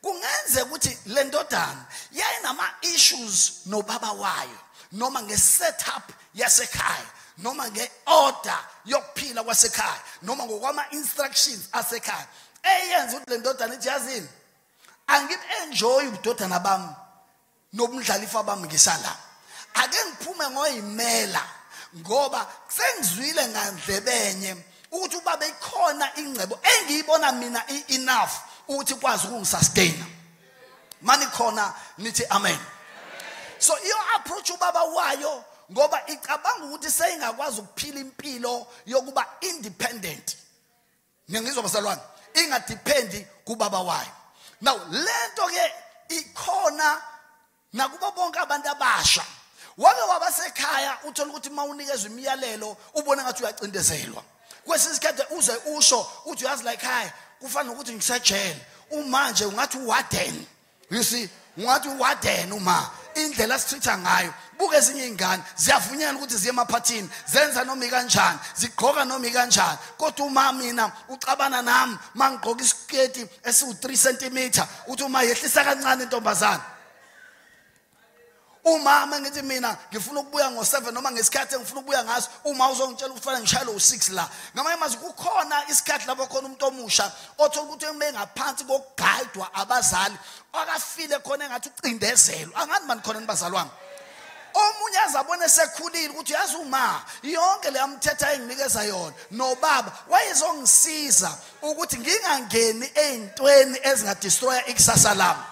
kungenzeka ukuthi le ndodana yayinama issues nobaba wayo noma ngesetup yasekhaya noma ngeorder yokuphila kwasekhaya noma ngokwama instructions asekhaya eyenza ukuthi le ndodana ithi yazini angibenjoy ubudodana bami nobumdlalifa bami ngisala ake ngiphume ngoyimela ngoba sengizwile ngandlebenye ukuthi ubaba ikhona ingcebo engiyibona mina enough ukuthi kwazi ukungisustain mani khona nithi amen. So iyo approach ubaba wayo ngoba icabanga ukuthi seyingakwazi ukuphila impilo yokuba independent ngiyangizwa bazalwane ingadependi kubaba wayo. Now lento ke ikhona nakuba bonke abantu abasha wake wabasekhaya uthola ukuthi mawunikezwe imiyalelo ubone ngathi uyacindezelwa kwesisikade uze usho uthi uyazi like high kufanele ukuthi ngisajele umanje ungathi uwarden you see ungathi uwarden uma indlela sithitha ngayo buke ezinye izingane ziyavunyelwa ukuthi ziye emaphathini zenza noma kanjani zigqoka noma kanjani kodwa uma mina ucabana nami mangigqoka isiketi esiwu3 cm uthi uma yehlisa kancane intombazana uma ngithi mina ngifuna ukubuya ngo7 noma ngesikhathi engifuna ukubuya ngaso uma uzongitshela ukufanele ngishayele u6 la ngamanye amazwi kukhona isikhathi lapho khona umuntu omusha othola ukuthi engaphansi kokuguidwa abazali akafile khona engathi ucindezelwe angani mani khona nibazalwane omunye omunye azabone sekhulile ukuthi yazi uma yonke le amthetha enginikeza yona no baba wayezongisiza ukuthi ngingangeni ezintweni ezingadestroya ikusasa lami.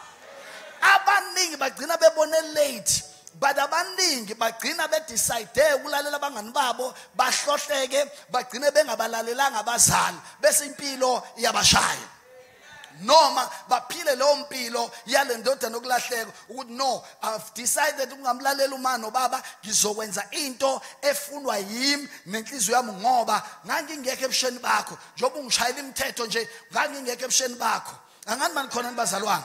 Abaningi bagcina bebone late, but abaningi bagcina bedecide ukulalela abangani babo, bahlohleke, bagcine bengabalalelanga abazali bese impilo iyabashaya. Noma baphile lo mpilo yale ndodana okulahleka ukuthi no, I've decided ukungamlalela uma no baba, ngizokwenza into efunwa yimi nenhliziyo yami ngoba ngangingekho ebusheni bakho, njengoba ungishayela imithetho nje ngangingekho ebusheni bakho. Angani mani khona nibazalwane.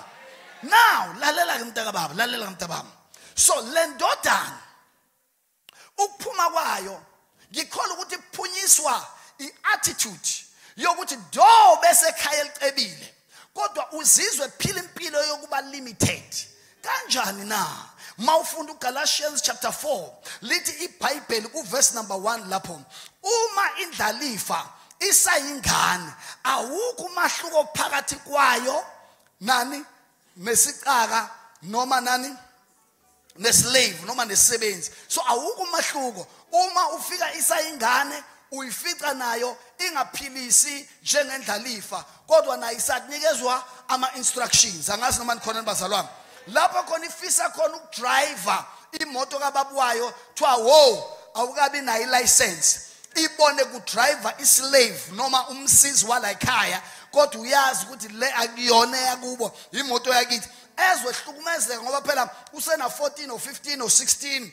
Now lalela ke mntaka baba, lalela mntaka baba. So le ndodana ukuphuma kwayo ngikholwa ukuthi iphunyiswa iattitude yokuthi do bese ekhaya elicebile, kodwa uzizwe phila impilo yokuba limited. Kanjani na? Mawufunda uGalatians chapter 4 lithi iBhayibheli ku verse number 1 lapho, uma indlalifa isayingane awukho umahluko phakathi kwayo nani nesicaka noma nani neslave noma nesebenzi. So awukho umahluko. Uma ufika isayingane uyifica nayo ingaphilisi njengendlalifa, kodwa nayo isanikezwa ama instructions. Angazi noma nikhona nibazalwane lapho khona ifisa khona ukudriver imoto kababu wayo kuthiwa wo awukabi nayo license, ibone kudriver islave noma umsizi wala ekhaya, kodwa uyazi ukuthi le akuyona yakubo imoto yakithi. Ezwehlukumezeka ngoba phela usena 14 or 15 or 16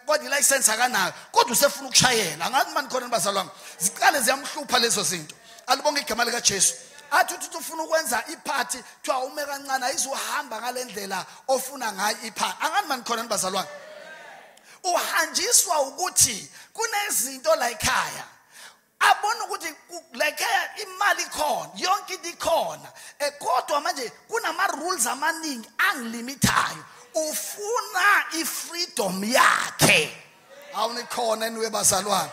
kodwa ilicense akanayo, kodwa usefuna ukushayela. Angathi mani khona nibazalwane ziqale ziyamhlupha lezo zinto. Alibonge igama lika Jesu. Athi uthi ufuna ukwenza iphathi kuthiwa ume kancane ayizuhamba ngalendlela ofuna ngayo iphathi. Angani mani khona nibazalwane uhanjiswa ukuthi kunezinto la ekhaya abona ukuthi la ekhaya imali khona yonke into ikhona, kodwa manje kunama rules amaningi angilimitayo. Ufuna ifreedom yakhe. Awunikhona niwe bazalwane,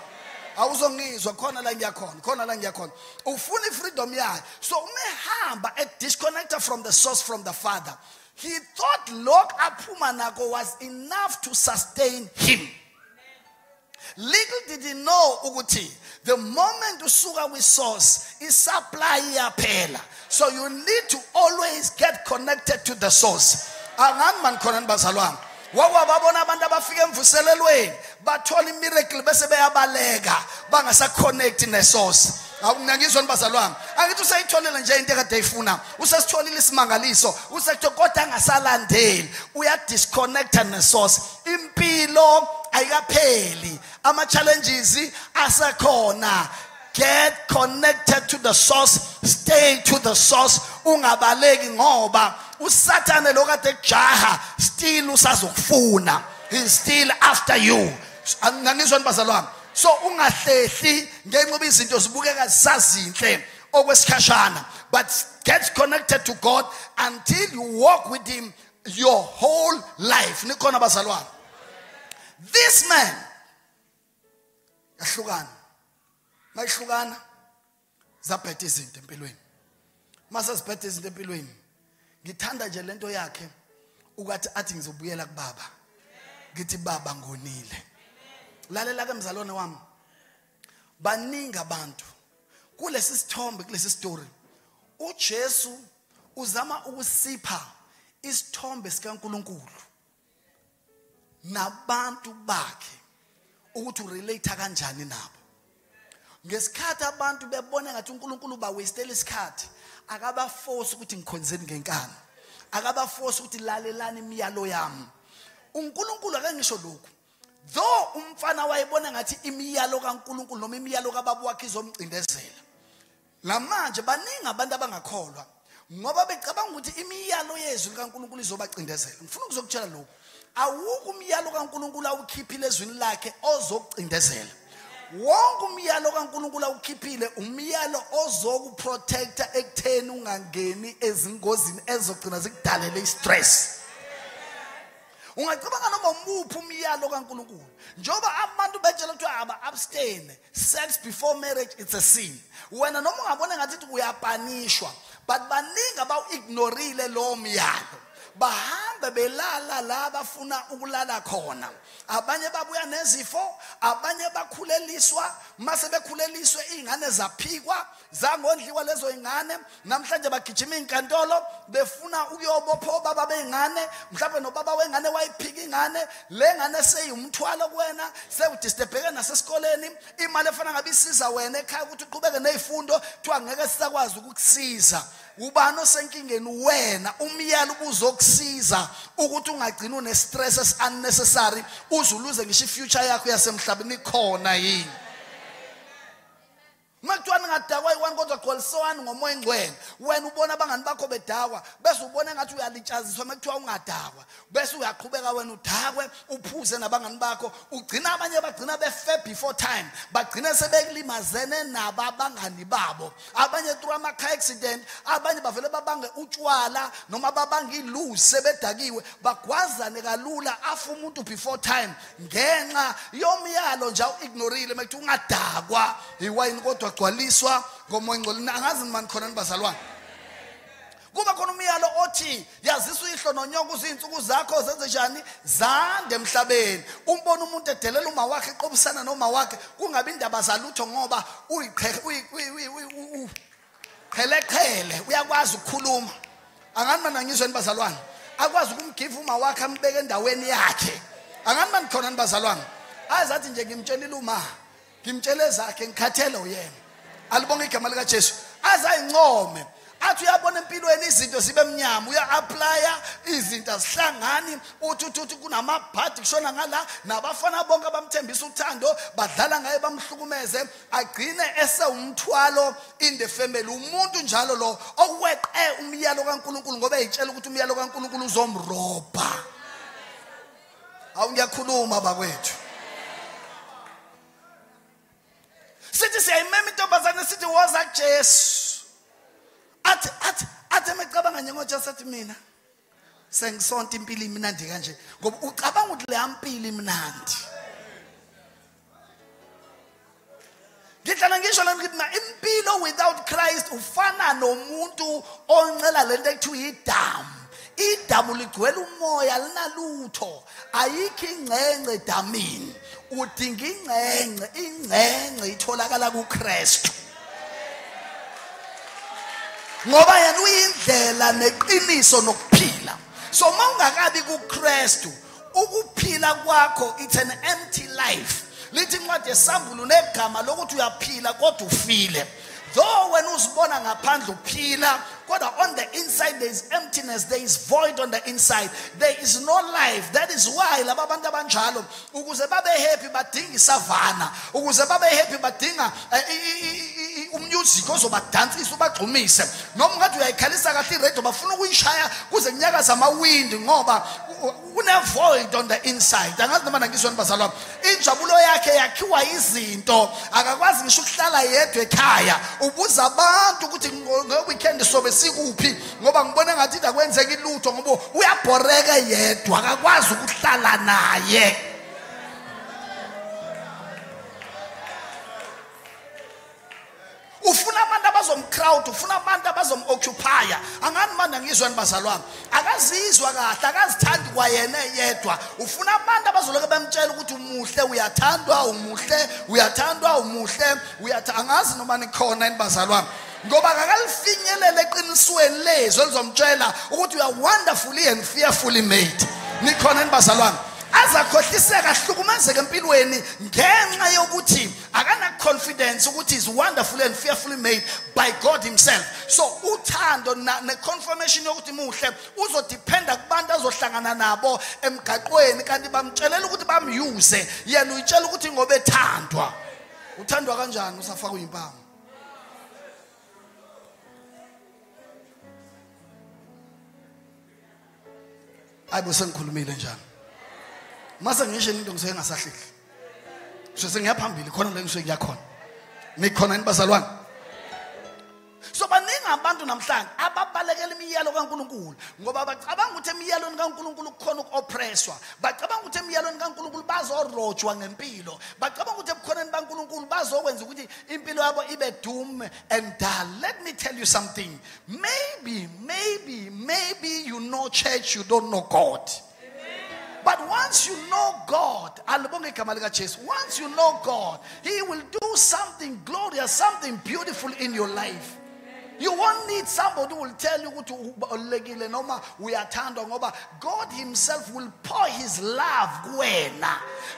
awuzongizwa khona la ngiyakhona, khona la ngiyakhona. Ufuna ifreedom yakhe. So umehamba disconnected from the source, from the Father. He thought lokhu aphuma nako was enough to sustain him. Little did he know ukuthi the moment usuka with source is supply iyaphela. So you need to always get connected to the source. Angani man khona nibazalwane wawababona abantu abafika emvuselelweni bathola imiracle bese beyabaleka bangasaconnect nesource. Awungangizwa nibazalwane, angithi usayitholile nje into ekade ayifuna, usesitholile isimangaliso, usekutho kodwa angasalandeli, uya disconnect nesource. Impilo ayikapheli, ama challenges asekhona. Get connected to the source, stay to the source, ungabaleki ngoba uSathane lokade kujaha still usazokufuna. He's still after you. Angangizwa nibazalwane. So ungahlehli ngenxa izinto zibukeka zisazinhle okwesikhashana, but get connected to God until you walk with him your whole life. Nikhona bazalwane. This man yahlukana. Mayihlukana zaphethe izinto empilweni. Mase ziphethe izinto empilweni, ngithanda nje lento yakhe ukuthi athi ngizobuyela kubaba. Ngithi baba ngonile. Lalela ke mzalwane wami, baningi abantu kulesi sithombe, kulesi story uJesu uzama ukusipha isithombe sikaNkulunkulu nabantu bakhe ukuthi urelate kanjani nabo. Ngesikhathi abantu bebona ngathi uNkulunkulu ba wastele isikhathi, akaba force ukuthi ngikhonzeni ngenkani, akaba force ukuthi lalelani imiyalo yami. uNkulunkulu akangisho lokhu. Though umfana wayebona ngathi imiyalo kaNkulunkulu noma imiyalo kaBaba wakhe izomcindezela. Lamanje baningi abantu abangakholwa ngoba becabanga ukuthi imiyalo yezwi kaNkulunkulu izobacindezela. Ngifuna ukuzokutshela lokhu. Awukho umyalo kaNkulunkulu awukhiphile ezwini lakhe ozokucindezela. Wonke umyalo kaNkulunkulu awukhiphile umyalo ozokuprotecta ekutheni ungangeni ezingozini ezogcina zikudalele istress. Ungacabanga noma umuphi umyalo kaNkulunkulu. Njoba abantu betshela ukuthi aba abstain, sex before marriage it's a sin. Wena noma ungabona ngathi uyapanishwa, but baningi abawu ignorile lo myalo. Bahamba mhlambe belala la bafuna ukulala khona. Abanye babuya nezifo, abanye bakhuleliswa, mase bekhuleliswe ingane zaphikwa, zangondliwa lezo ingane, namhlanje bagijima inkantolo befuna ukuyobopha baba beingane, mhlambe nobaba wengane wayiphika ingane, le ngane seyumthwalo kuwena, sewudisturbeke nasesikoleni, imali efana ngabe isiza wena ekhaya ukuthi uqhubeke nezifundo, kuthiwa ngeke sisakwazi ukukusiza. Ubani osenkingeni wena, umyalo ubuzokusiza ukuthi ungagcina une stress unnecessary, uzuluze ngisho ifuture yakho yasemhlabeni khona yini. Makuthiwa ngadakwa iwani kodwa gqoliswani ngomoya engcwele, wena ubona abangani bakho bedakwa bese ubona ngathi uyalitshaziswa. Makuthiwa ungadakwa bese uyaqhubeka wena udakwe uphuze nabangani bakho, ugcina abanye bagcina befe before time, bagcina sebekulimazene nabo abangani babo, abanye through ama car accident, abanye bavele babange utshwala noma babange iluzi sebedakiwe, bagwazane kalula afa umuntu before time ngenxa yomyalo nje ignorile. Makuthiwa ungadakwa iwayini kodwa gcwaliswa ngomoya engcwele. Angazi mani khona nibazalwane, kuba khona umyalo othi yazisa uyihlo nonyoko izinsuku zakho zenze njani zande emhlabeni. Umbona umuntu edelela uma wakhe eqobusana noma wakhe, kungabi indaba zalutho ngoba uyiqhele uyakwazi ukukhuluma. Angani mani ngizwe nibazalwane, akwazi ukumgive uma wakhe ambeke endaweni yakhe. Angani mani khona nibazalwane, azathi nje ngimtshelile uma ngimtshele zakhe ngikhathele uyena, alibonge igama lika Jesu, azayincome athi uyabona empilweni izinto zibe mnyama, uya-applya izinto azihlangani, uthi kunamabhadi kushona ngala, nabafana bonke abamthembisa uthando badlala ngaye bamhlukumeze, agcine esewumthwalo in the family. Umuntu njalo lo oweqe umyalo kaNkulunkulu ngoba eyitshela ukuthi umyalo kaNkulunkulu uzomrobha. Awu ngiyakhuluma bakwethu. Sithi siyayimema intombazane sithi woza kuJesu. Athi mecabanga nje ngoJesu athi mina sengisonta impilo imnandi kanje ngoba ucabanga ukuthi le yampilo imnandi. Ngihlala ngisho la ngithi na impilo without Christ ufana nomuntu oncela lento ekuthiwa idamu. Idamu ligcwele umoya linalutho, ayikho ingcenge edamini. Udinga ingcenge itholakala kuKristu, ngoba yena uyindlela neqiniso nokuphila. So mawungakabi kuKristu, ukuphila kwakho it's an empty life. Lithi incwadi yesambulo negama lokuthi uyaphila kodwa ufile. Though when uzibona ngaphandle uphila, kodwa on the inside there is emptiness, there is void on the inside, there is no life. That is why laba bantu abanjalo ukuze babe happy badinga isavana, ukuze babe happy badinga umusic ozobadansisa ubagxumise, noma ngathi uyayikhalisa kahle iredio bafuna ukuyishaya kuze kunyakaza amawindi ngoba une void on the inside. Angazi noma ngizwe nibazalwa, injabulo yakhe yakhiwa izinto, akakwazi ngisho ukuhlala yedwa ekhaya. Ubuza abantu ukuthi ngeweekend sobe sikuphi ngoba ngibone ngathi akwenzeki lutho ngoba uyabhoreka yedwa, akakwazi ukuhlala naye. Ufuna abantu abazomcrowd, ufuna abantu abazomoccupy. Angani manje ngizwe nibazalwane, akazizwa kahle, akazithandi kwayena yedwa. Ufuna abantu abazoloke bamtshela ukuthi umuhle, uyathandwa, umuhle, uyathandwa, umuhle, angazi noma nikhona nibazalwane, ngoba akalifinyelele eqinisweni lezwe elizomtshela ukuthi you are wonderfully and fearfully made. Nikhona nibazalwane, azakhohliseka ahlukumezeke empilweni ngenxa yokuthi akana confidence ukuthi is wonderfully and fearfully made by God himself. So uthando ne confirmation yokuthi muhle uzodependa kubantu azohlangana nabo emgaqweni, kanti bamtshelela ukuthi bamuse, yena uyitshela ukuthi ngoba ethandwa. Uthandwa kanjani usafaka uyimpama? Ayibo sengikhulumile njani? Mase ngisho into ngise ngasahleli. Sengiyaphambili khona la ngisuke ngiyakhona. Nikhona nibazalwane. So baningi kunabantu namhlanje ababalekela imiyalo kaNkulunkulu ngoba bacabanga ukuthi emiyalweni kaNkulunkulu kukhona ukuoppresswa, bacabanga ukuthi emiyalweni kaNkulunkulu bazorojwa ngempilo, bacabanga ukuthi ebukhoneni baNkulunkulu bazokwenza ukuthi impilo yabo ibe doom and dull. Let me tell you something. Maybe you know church, you don't know God. But once you know God, once you know God, He will do something glorious, something beautiful in your life. You won't need somebody who will tell you we are turned on. God Himself will pour His love.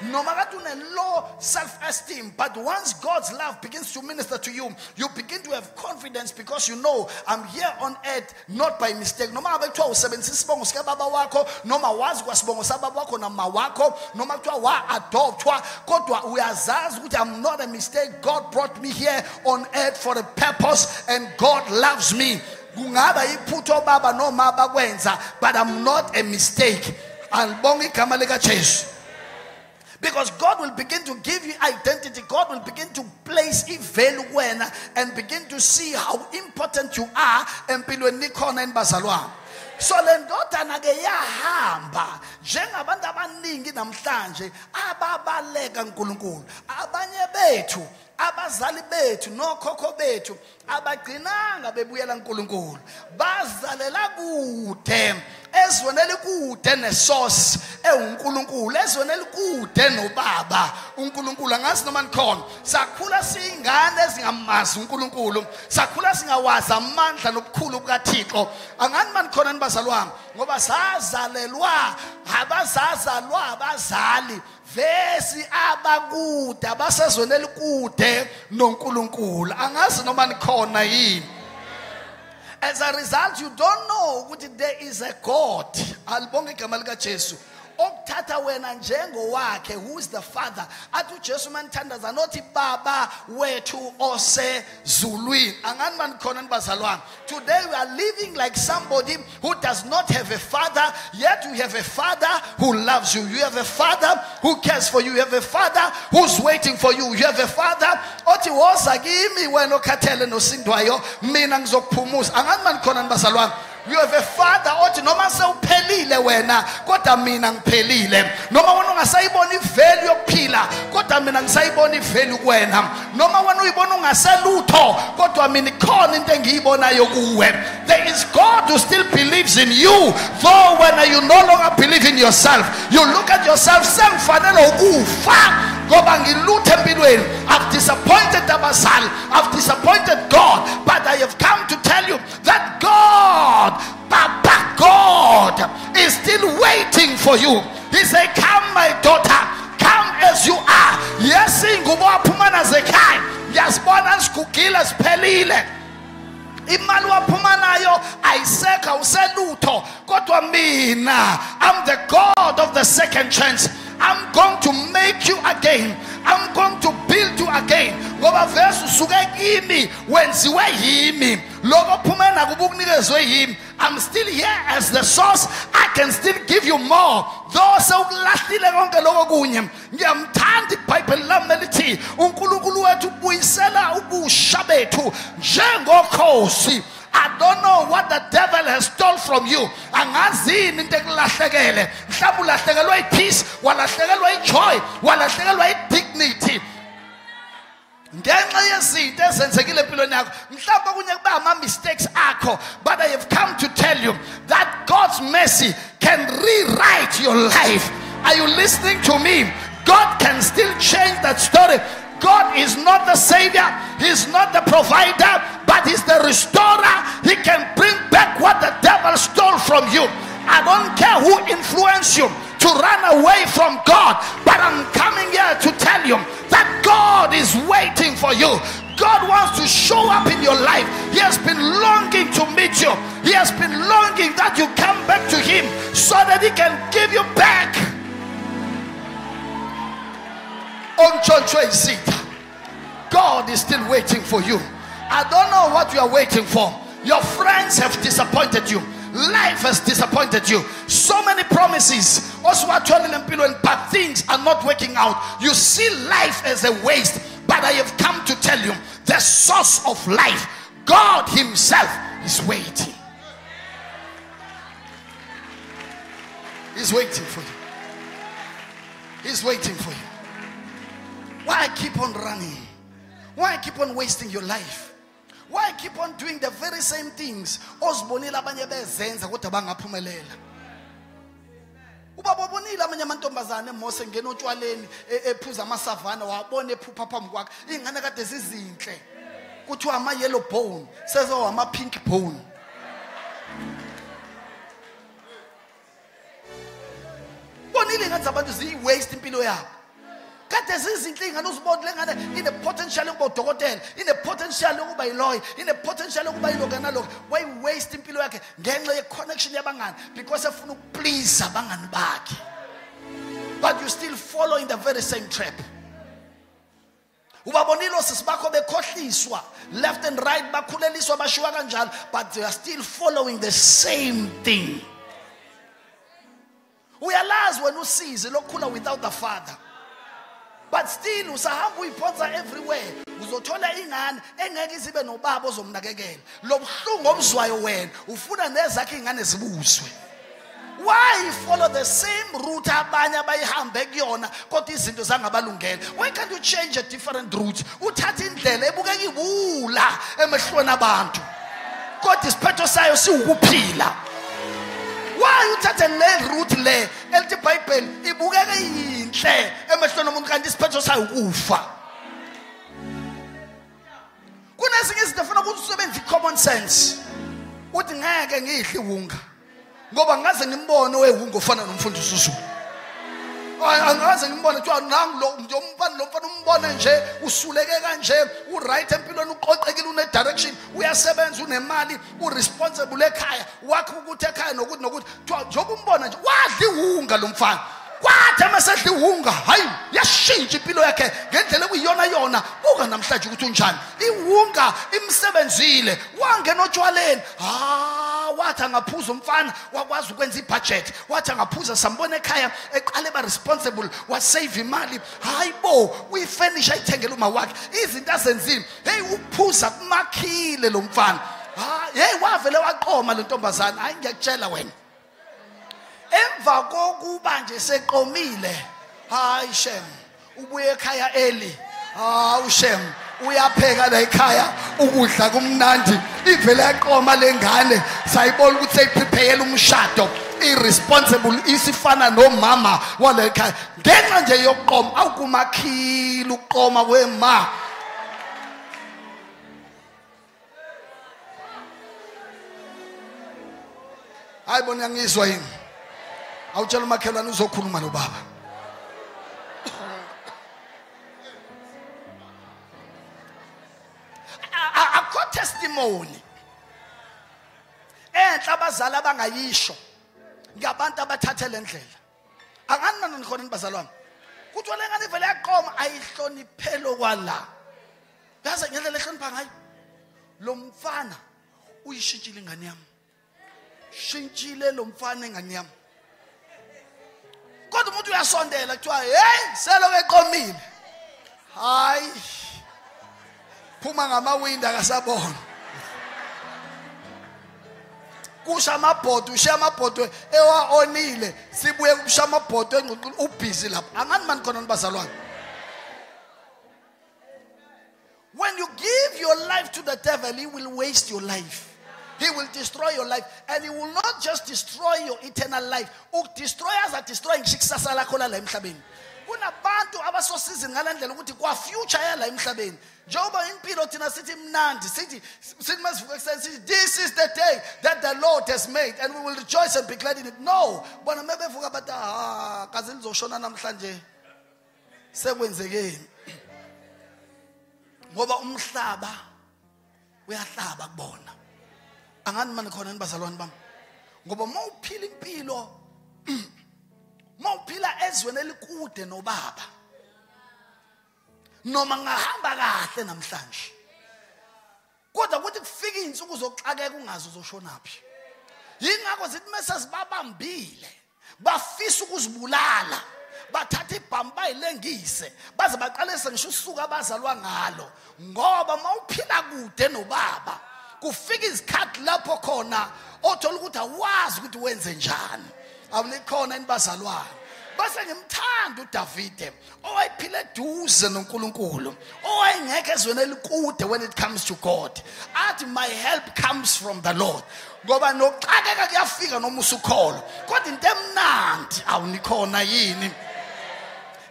No matter low self-esteem, but once God's love begins to minister to you, you begin to have confidence because you know I'm here on earth not by mistake. No matter what usebenzisa baba wako, noma wazi kwasibongo sababa wako na mawako, noma kuthiwa wa adoptwa, kodwa uyazazi ukuthi I'm not a mistake. God brought me here on earth for a purpose, and God loves me. Kungaba iphutho baba noma bakwenza, but I'm not a mistake. Alibonga igama lika Jesu. Because God will begin to give you identity. God will begin to place a value and begin to see how important you are empilweni khona enibazalwane. So le ndodana ke yahamba njengabantu abaningi namhlanje ababaleka uNkulunkulu, abanye bethu, abazali bethu nokhokho bethu abagcinanga bebuyela uNkulunkulu, bazalela kude ezweni elikude nesource uNkulunkulu, ezweni elikude nobaba uNkulunkulu. Angazi noma nikhona sakhula singane ezingamazi uNkulunkulu, sakhula singawazi amandla nobukhulu bukaThixo. Angani manikhona nibazalwane, ngoba sazalelwa abazazalwa abazali vesi abakude abasezweni elikude noNkulunkulu. Angazi noma nikhona yini. As a result, you don't know that there is a God. Alibonga igama lika Jesu. Okuthatha wena njengo wakhe, who is the Father. Athu Jesu manithandaza nothi baba wethu osezulwini. Angani manikhona nibazalwane. Today we are living like somebody who does not have a father, yet you have a father who loves you. You have a father who cares for you. You have a father who's waiting for you. You have a father othi woza kimi wena okhathele nosindwayo mina ngizokuphumuza. Angani manikhona nibazalwane. You have a father othi noma sewuphelile wena kodwa mina ngiphelile, noma wena ungasayibona ivalue yokuphila kodwa mina ngisayibona ivalue kuwena, noma wena uyibona ungaselutho kodwa mina ikhona into engiyibonayo kuwe. There is God who still believes in you, though when you no longer believe in yourself, you look at yourself sengifanele ukufa ngoba ngiluthe empilweni. I've disappointed abazali, I've disappointed God, but I have come to tell you that God, Papa God, is still waiting for you. He said, come my daughter, come as you are. Yes, ngubo waphuma nazekhaya, ngiyasibona sikugila siphelile, imali waphuma nayo ayisekho uselutho, kodwa mina I'm the God of the second chance. I'm going to make you again. I'm going to build you again. Ngoba vese usuke kimi wenziwe yimi, lokho phumena kubukunikezwe yimi. I'm still here as the source. I can still give you more. Though sewulahlile konke lokho kunye, ngiyamthanda iBhayibheli lami lithi uNkulunkulu wethu ubuyisela ubusha bethu njengokhosi. I don't know what the devil has stole from you. Angazini into ekulahlekele. Mhlawumbe ulahlekelwa ipeace, walahlekelwa ijoy, walahlekelwa idignity. Ngenxa yezinto ezenzekile empilweni yakho, mhlawumbe kunye kuba ama mistakes akho, but I have come to tell you that God's mercy can rewrite your life. Are you listening to me? God can still change that story. God is not the savior, He's not the provider, but He's the restorer. He can bring back what the devil stole from you. I don't care who influenced you to run away from God, but I'm coming here to tell you that God is waiting for you. God wants to show up in your life. He has been longing to meet you. He has been longing that you come back to Him so that He can give you back. God is still waiting for you. I don't know what you are waiting for. Your friends have disappointed you. Life has disappointed you. So many promises, but things are not working out. You see life as a waste, but I have come to tell you the source of life, God himself is waiting. He's waiting for you. He's waiting for you. Why keep on running? Why keep on wasting your life? Why keep on doing the very same things? Ozibonile abanye bezenza kodwa bangaphumelela. Ubabonile amanye amantombazane eMose ngena otshwaleni ephuza amasavana wabona ephupha phambi kwakhe ingane kade zizinhle kuthiwa ama yellow bone sezo ama pink bone. Bonile ngathi abantu ziyi-waste impilo yabo. Kade zizinhle ingane uzibona lengane ine potential yokuba udokotela, ine potential yokuba yilawyer, ine potential yokuba yilokho nalokho. Why waste impilo yakhe ngenxa ye-connection yabangani because efuna ukuplease abangani bakhe. But you still follow in the very same trap. Ubabonile osisi bakho bekhohliswa left and right bakhuleliswa bashiwa kanjalo, but they are still following the same thing. Uyalazi wena usize lokukhula without the father. But still usahamba uyiphonsa everywhere. Uzothola ingane engeke izibe nobaba ozomnakekela. Lo buhlungu obuzwayo wena ufuna nezakhe ingane zibuswe. Why follow the same route abanye abayihambe kuyona kodwa izinto zangabalungela? Why can't you change a different route? Uthatha indlela ebukeka ibula emehlweni abantu. Kodwa isiphetho sayo siwukuphila. Why uthatha le route le elithi iBhayibheli ibukeka yinhle emehlweni omuntu kanti isiphetho sayo ukufa? Kunezinye izinto efuna ukuthi usebenze common sense. Uthi ngeke ngihle iwunga ngoba ngaze ngimbone wewunga ofana nomfundisi uZulu. Angaze ngimbone kuthiwa nangu lo nje umfana lo mfana umbone nje usuleke kanje uright empilweni uqoqekile une direction uyasebenza unemali uresponsible ekhaya wakho ukuthi ekhaya nokuthi kuthiwa njengoba umbona nje wadla iwunga lo mfana kwathi amasedla iwunga hayi yashintsha impilo yakhe ngendlela ekuyiyona yona. Buka namhlanje ukuthi unjani iwunga imsebenzile wangena otshwaleni wathi angaphuza umfana wakwazi ukwenza ibudget wathi angaphuza sambona ekhaya eqale ba responsible wasave imali hayibo uyifurnish ayithengele uma wakhe izinto azenzile hey ukuphuza kumakhile lo mfana hey wavele waqoma le ntombazana hayi ngiyakutshela wena emva kokuba nje seqomile hayi shem ubuye ekhaya early ushem uyapheka la ekhaya ukudla kumnandi ivele yaqoma lengane sayibona ukuthi seyiprepare umshado irresponsible isifana nomama wala ekhaya ngenxa nje yokuqoma awukumakhila ukuqoma kwema. Hayibona ngizwa yini awutshela umakhelwane uzokhuluma nobaba. Akho testimony enhla abazali abangayisho ngabantu abathathe lendlela. Akanani nikhona nibazalwane kuthi walengane ivele yaqoma ayihloniphelo kwala. Yazi ngendlela ehlonipha ngayo lo mfana uyishintshile ingane yami. Shintshile lo mfana ingane yami. Kodwa umuntu uyasondela kuthiwa hey seloke eqomile. Hayi phuma ngamawindi akasabona. Kusha amabhodo ushiya amabhodo ewa-onile sibuye kusha amabhodo engququla ubhizi lapha. Angani mani khona nibazalwane. When you give your life to the devil, he will waste your life. He will destroy your life, and he will not just destroy your eternal life. Destroy as a destroying shiksasa lakho la emhlabeni. Kunabantu abasosiza ngalendlela ukuthi kwa future yala emhlabeni. Njengoba impilo thina sithi mnandi sithi masivuka ekuseni sithi this is the day that the Lord has made and we will rejoice and be glad in it. No, bona mebevuka bathi kaze lizoshona namhlanje sekwenzekeni. Ngoba umhlaba uyahlaba kubona. Angani mani khona nibazalwane bami ngoba mawuphila impilo mawuphila ezweni elikude nobaba noma ngahamba kahle namhlanje kodwa ukuthi kufika izinsuku zokuxakeka ungazi uzoshonaphi. Yingakho sithi mase sibabambile bafisa ukuzibulala bathatha ibhambu bayilengise baze baqalise ngisho usuku abazalwa ngalo ngoba mawuphila kude nobaba kufika izikhathi lapho khona othola ukuthi awazi ukuthi wenze njani. Awulikhona inibazalwane. Base ngimthanda uDavide owayiphila eduze noNkulunkulu owayengeke ezweni elikude when it comes to God. Athi my help comes from the Lord. Ngoba noxakeka kuyafika noma usukholo. Kodwa into emnandi awunikhona yini?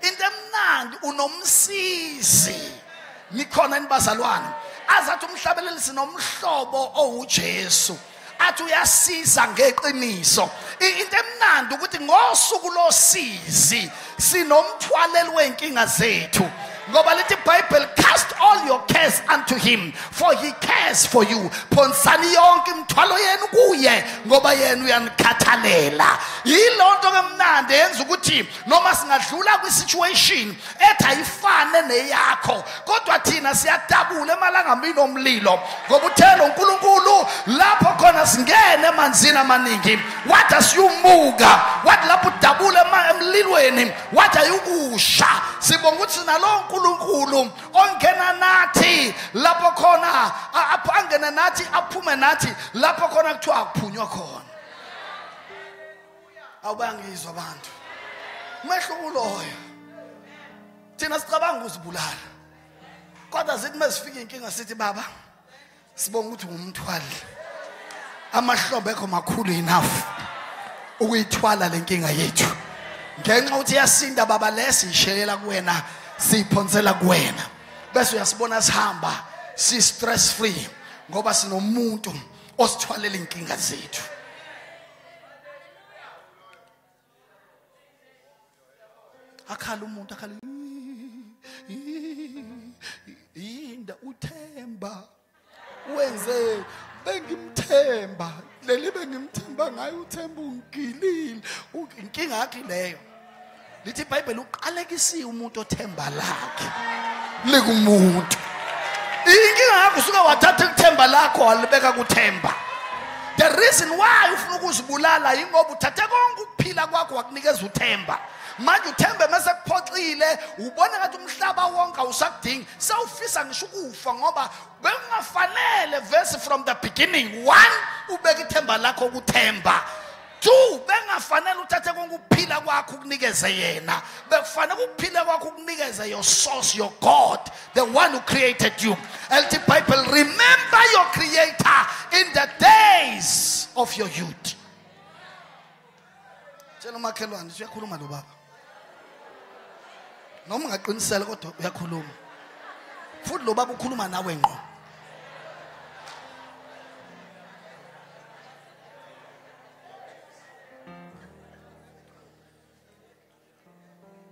Into emnandi unomsizi. Nikhona inibazalwane. Azathi umhlabeleli sinomhlobo owuJesu. Athi uyasiza ngeqiniso. Into emnandi ukuthi ngosuku losizi sinomthwaleli wenkinga zethu. Ngoba lithi iBhayibheli, cast all your cares unto him for he cares for you. Phonsani yonke imithwalo yenu kuye ngoba yena uyanikhathalela. Yilonto ke mnandi yenza ukuthi noma singadlula kwisituation ethi ayifane neyakho kodwa thina siyadabula emalangambini omlilo ngoba uthela uNkulunkulu lapho khona singene emanzini amaningi. Wathi asiyumuka, wathi lapho udabula emlilweni, wathi ayukusha. Sibonga ukuthi sinalo uNkulunkulu ongena nathi lapho khona angena nathi aphume nathi lapho khona kuthiwa akuphunywa khona. Awubangizwa abantu. Mehluko loyo. Thina sicabanga uzibulala. Kodwa zithi mesifika inkinga sithi baba sibonga ukuthi umthwali. Amahlobo ekho makhulu enough ukuyithwala lenkinga yethu. Ngenxa ukuthi yasinda baba lesishelela kuwena siphonsela kuwena. Bese uyasibona sihamba si stress free ngoba sinomuntu osithwalela inkinga zethu. Akhala umuntu akhala inda uthemba wenze bengimthemba leli bengimthemba ngayo uthemba ungilile inkinga yakhe leyo. Lithi iBhayibheli uqalekisiwe umuntu othemba lakhe likumuntu. Inkinga yakho usuke wathatha ukuthemba lakho walibeka kuthemba. The reason why ufuna ukuzibulala ingoba uthathe konke ukuphila kwakho wakunikeza uthemba. Manje uthembe mase kuphoxile ubone ngathi umhlaba wonke awusakudingi sawufisa ngisho ukufa ngoba bengafanele verse from the beginning. 1 ubeka ithemba lakho kuthemba. 2 bengafanele uthathe konke ukuphila kwakho ukunikeze yena. Bekufanele ukuphila kwakho ukunikeze your source, your God, the one who created you. Elithi iBhayibheli, remember your creator in the days of your youth. Tshela umakhelwane uyakhuluma lo baba. Noma ungaqinisela kodwa uyakhuluma. Futhi lo baba ukhuluma nawe ngqo.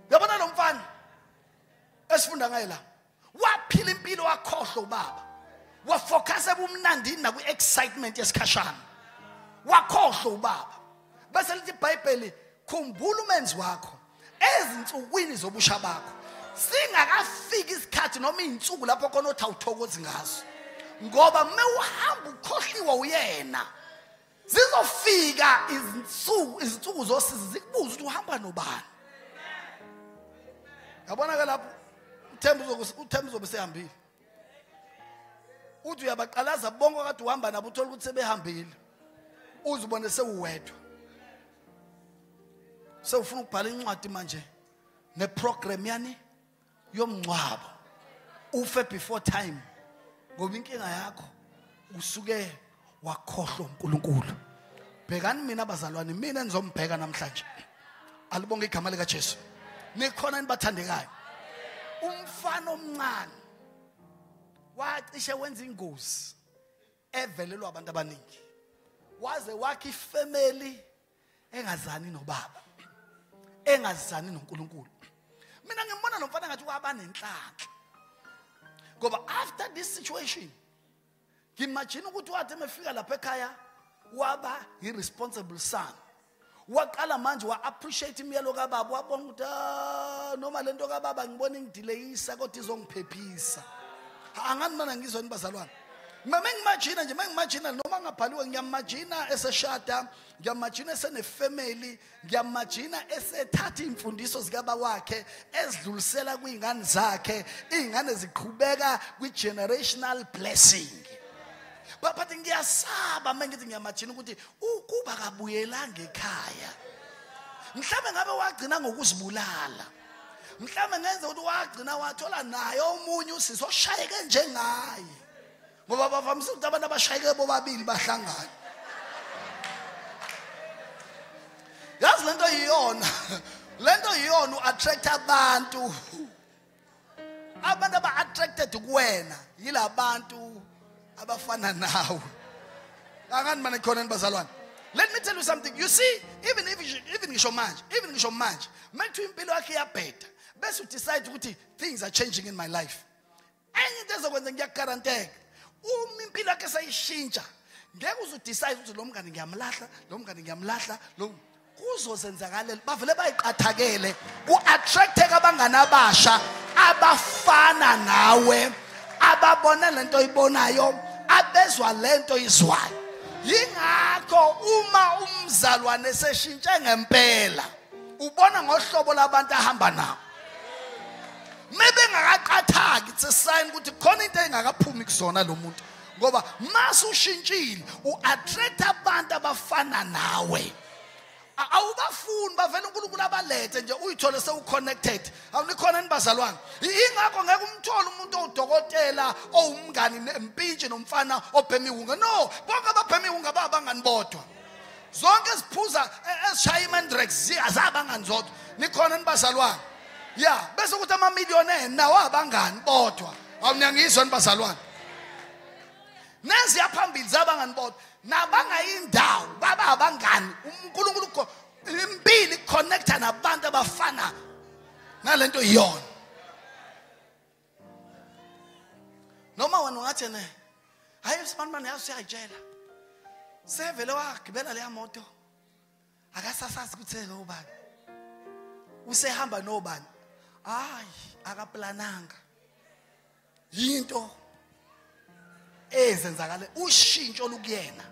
Yabona lo mfana esifunda ngaye la. Waphila impilo wakhohlwa ubaba. Wafocus ebumnandini na ku-excitement yesikhashana. Wakhohlwa ubaba. Bese lithi iBhayibheli, khumbula umenzi wakho ezinsukwini zobusha bakho. Singakafika isikhathi noma izinsuku lapho khona othi awuthokozi ngazo. Ngoba mewuhamba ukhohliwa uyena. Zizofika izinsuku zosizi zikubuza ukuthi uhamba nobani. Yabona ke lapho uThemba uzobe sehambile. Uthi uyabaqalaza bonke kade uhamba nabo uthola ukuthi sebehambile. Uzibone sewuwedwa. Sewufuna ukubhala incwadi manje neprogram yani yomncwabo. Ufe before time. Ngoba inkinga yakho usuke wakhohlwa uNkulunkulu. Bhekani mina abazalwane, mina engizombheka namhlanje. Alibonge igama lika Jesu. Nikhona enibathandekayo. Umfana omncane wacishe wenza ingozi evelelwa abantu abaningi. Waze wakhe ifamily engazani nobaba. Engazani noNkulunkulu. Mina ngibona lo mfana ngathi waba nenhlanhla. Ngoba after this situation ngimagine ukuthi wathi emefika lapha ekhaya waba irresponsible son. Waqala manje wa appreciate imiyalo kaBaba, wabona ukuthi noma lento kaBaba ngibona ingidelayisa kodwa izongiphephisa. Angani mina ngizwa nibazalwane. Ngimagine noma ngabhaliwe ngiyamagina eseshada, ngiyamagina esenefamily, ngiyamagina esethatha imfundiso zikaba wakhe ezidlulisela kuyingane zakhe, izingane ziqhubeka kwi generational blessing. but ngiyasaba mengithi ngiyamajina ukuthi ukuba kabuyelanga ekhaya mhlawumbe ngabe wagcina ngokuzibulala mhlawumbe ngenze ukuthi wagcina wathola naye omunye usisi oshayeke njengaye ngoba bavamise ukuthi abantu abashayeke bobabili bahlangana yazi lento yiyona attract abantu aba-attracted kuwena yilabantu abafana nawe angani manje khona nibazalwane. Let me tell you something. You see, even ngisho manje mekuthiwa impilo yakhe iyabheda bese decide ukuthi things are changing in my life. Enye into ezokwenza ngiyagaranteka uma impilo yakhe sayishintsha ngeke uzudecide ukuthi lo mngane ngiyamlahla kuzozenzakalela bavele bayiqathakele ku-attracteka abangane abasha abafana nawe ababona lento oyibonayo abezwa lento izwayo. Yingakho uma umzalwane eseshintshe ngempela ubona ngohlobo labantu ahamba nawo maybe ngakaqathaki it's a sign ukuthi khona into engakaphumi kusona lo muntu ngoba mase ushintshile u-attract abantu abafana nawe awubafuni bavela uNkulunkulu abalethe nje uyithole sewuconnected awunikhona nibazalwane. Ingakho ngeke umthole umuntu odokotela owumngani nempintshi nomfana obhema ihunga no bonke ababhema ihunga babangani bodwa zonke siphuza esishaya imandrex azabangani zodwa nikhona nibazalwane yeah bese ukuthi amamiliyoni nawo abangani bodwa awunyangizwa nibazalwane nenzi yaphambili zabangani bodwa nabangayindawo baba abangani uNkulunkulu impilo connecta nabantu abafana nalento iyona noma wena ungathi ne hayi simanmane yasiyayitshela sevele wagibela le moto akasasazi ukuthi ngobani usehamba nobani hayi akaplananga into ezenzakale ushintsho lokuyena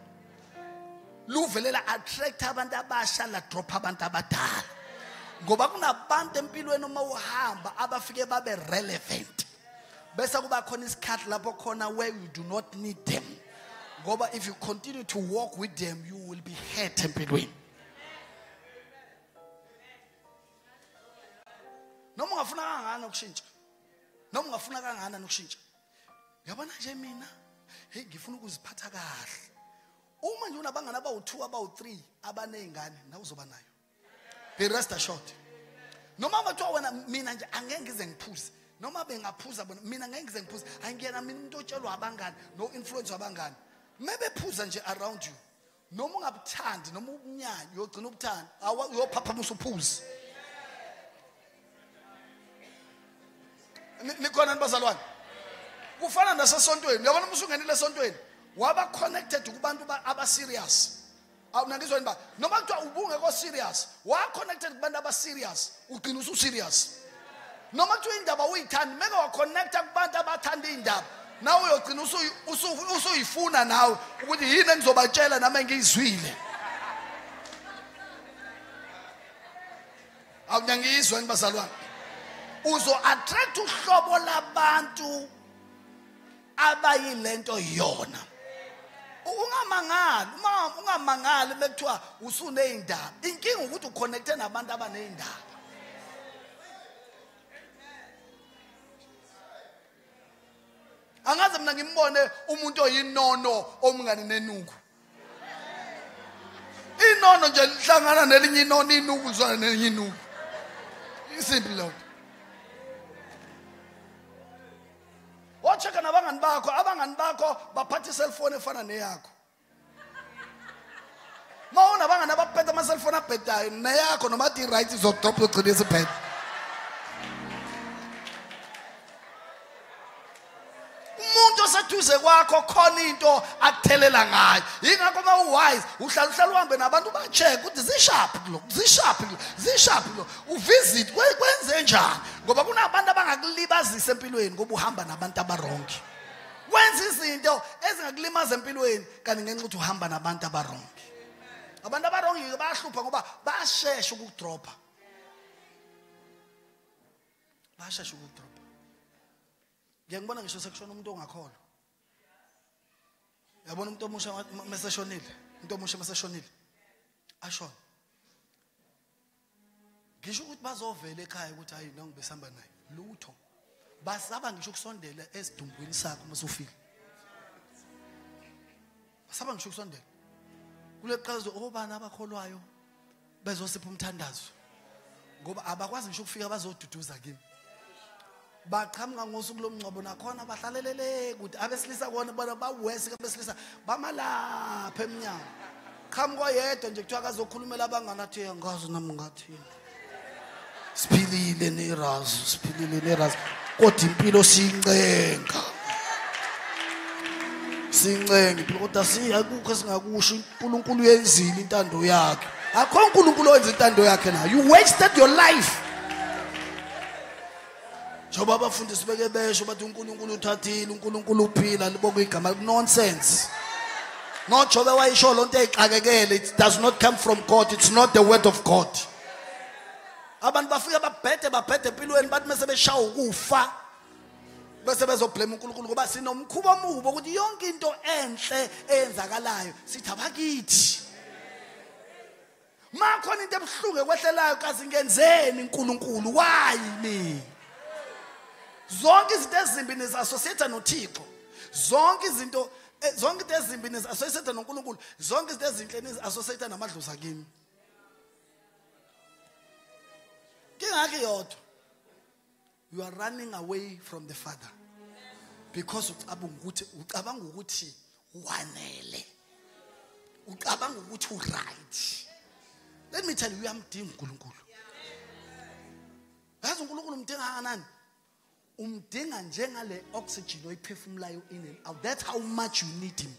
luvelela attract abantu abasha la drop abantu abadala ngoba kunabantu empilweni uma uhamba abafike babe relevant bese kuba khona isikhathi lapho khona where you do not need them ngoba if you continue to walk with them you will be hurt empilweni. Noma ungafuna kangana ukushintsha noma ungafuna kangana nokushintsha yabona nje mina hey ngifuna ukuziphatha kahle uma nje unabangani abawu2 abawu3 abanezingane nawe uzoba nayo be rest assured noma bathiwa wena mina nje angeke ngize ngiphuze noma bengaphuza bona mina ngeke ngize ngiphuze angiyena mina umuntu otshelwa abangani no influence abangani maybe phuza nje around you noma ungabuthandi noma ubunyanya uyogcina ubuthanda uyophapha usuphuze nikhona nibazalwane kufana nasesontweni uyabona usungenile esontweni waba connected kubantu aba serious awunangizweni ba noma kuthiwa ubungekho serious wa connected kubantu aba serious ugcina usu serious noma kuthiwa indaba uyithanda meke wa connecta kubantu abathanda indaba nawe uyogcina usuyifuna nawe ukuthi yini engizobatshela nami engizwile awunyangizweni bazalwane uzo attract uhlobo labantu abayilento yona ungamangali bekuthiwa usuneyindaba inkinga ukuthi uconnecte nabantu abaneyindaba angaze mina ngimbone umuntu oyinono omngani nenuku inono nje lihlangana nelinye inono inuku zwana nelinye inuku isimple lo wacheka abangani bakho baphatha cellphone efana neyakho mawona abangani abaphethe ama cellphone abhedayo neyakho noma di right izodrop ugcina isiphethe umuntu osethuze kwakho khona into akuthelela ngayo ingakho uma uwise uhlala uhambe nabantu bacheck ukuthi zisharp lo uvisit kwenze njani ngoba kunabantu abangakulibazisa empilweni ngoba uhamba nabantu abarongi wenza izinto ezingakulimaza empilweni kanti ngenxa ukuthi uhamba nabantu abarongi abantu abarongi bayahlupha ngoba bayashesha ukudropa ngiyangibona ngisho sekushona umuntu ongakholwa Yabona umuntu omusha meseshonile, umuntu omusha meseshonile. Ashona. Ngisho ukuthi bazovela ekhaya ukuthi hayi nangibesamba naye. Lutho. Basaba ngisho ukusondela esidumbwini sakho uma usufika. Basaba ngisho ukusondela. Kule qhazo obani abakholwayo bezosipha umthandazo. Ngoba abakwazi ngisho ukufika bazoduduza kimi. Baqhamuka ngosuku lomngcwabo nakhona bahlalelele ukuthi abesilisa kona bona bawesi abesilisa bamalapha eminyango. Qhamuka yedwa nje kuthiwa akazokhulumela abangana athi angazi nami ngathini. Siphilile nerazi. Kodwa impilo sincenga. Sincenga impilo kodwa akukho singakusho uNkulunkulu uyenzile intando yakhe. Akho uNkulunkulu owenza intando yakhe na. You wasted your life. Joba abafundisi beke besho bathi uNkulunkulu uthathile, uNkulunkulu uphila libonke igama nonsense. Not jobe wayisho lonto ezixakekele. It does not come from God. It's not the word of God. Abantu bafika babhede empilweni bathi mase beshawa ukufa. Bese bezoblame uNkulunkulu ngoba sinomkhuba omubo ukuthi yonke into enhle eyenzakalayo sithi abakithi. Makhona into ebuhlungu ekwehlelayo kazi ngenzeni uNkulunkulu why me? Zonke izinto ezimbi nizassociate noThixo. Zonke izinto ezimbi nizassociate noNkulunkulu. Zonke izinto ezinhle nizassociate namadlozi akini. Kingaki yodwa. You are running away from the Father. Because ucabanga ukuthi wanele. Ucabanga ukuthi right. Let me tell you, uyamdinga uNkulunkulu. Yazi uNkulunkulu umdinga kanani? Umdinga njengale oxygen oyiphefumulayo in and out. That's how much you need him.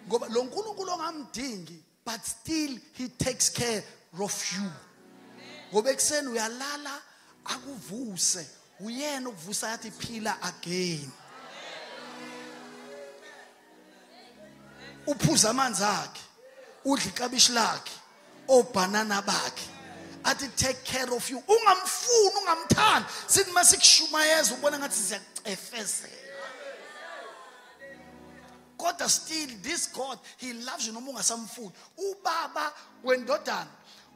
Ngoba lo uNkulunkulu ongamdingi, but still he takes care of you. Ngoba ekseni uyalala akuvuse, uyena ukuvusa yathi phila again. Uphuza amanzi akhe, udla ikabishi lakhe, obanana bakhe. Athi take care of you. Ungamfuni, ungamthandi. Sithi masikushumayeza ubona ngathi siyacefezela. Kodwa still this God, he loves you noma ungasamfuni. Ubaba wendodana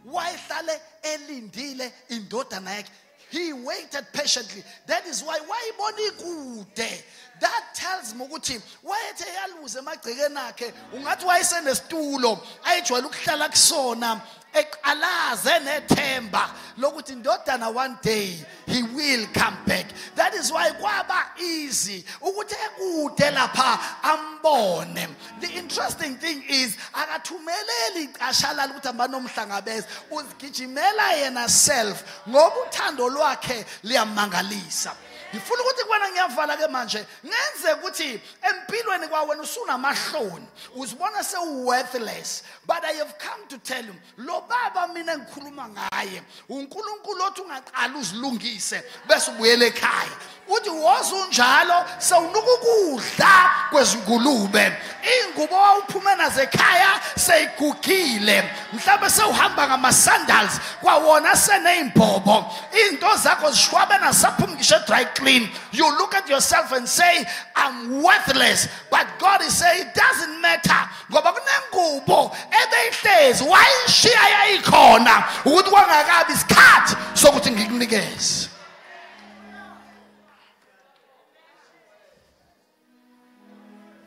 wayehlale elindile indodana yakhe. He waited patiently. That is why ibona ikude. That tells me ukuthi wayethe yaluze emagcekeni akhe ungathi wayesenesitulo ayijwayele ukuhlala kusona eqalaze nethemba lokuthi indodana one day he will come back. That is why kwaba easy ukuthi ekude lapha ambone. The interesting thing is akathumeleli iqashalala ukuthi abanomhlangabeza uzigijimela yena self ngoba uthando lwakhe liyamangalisa. Ngifuna ukuthi kubona ngiyavala ke manje ngenze ukuthi empilweni kwawena usunamahloni uzibona worthless, but I have come to tell you lo baba mina ngikhuluma ngaye uNkulunkulu othi ungaqala uzilungise bese ubuyele ekhaya uthi wozunjalo sewunuka ukudla kwezingulube ingubo wawuphume nazo ekhaya seyigugile mhlawumbe sewuhamba ngama sandals kwawona seneyimbobo into zakho zishwabe nasaphuma ngisho dry clean. You look at yourself and say I'm worthless, but God is saying it doesn't matter ngoba kunengubo ebeyihlezi wayishiya yayikhona ukuthi kwangakabi isikhathi sokuthi ngikunikeze.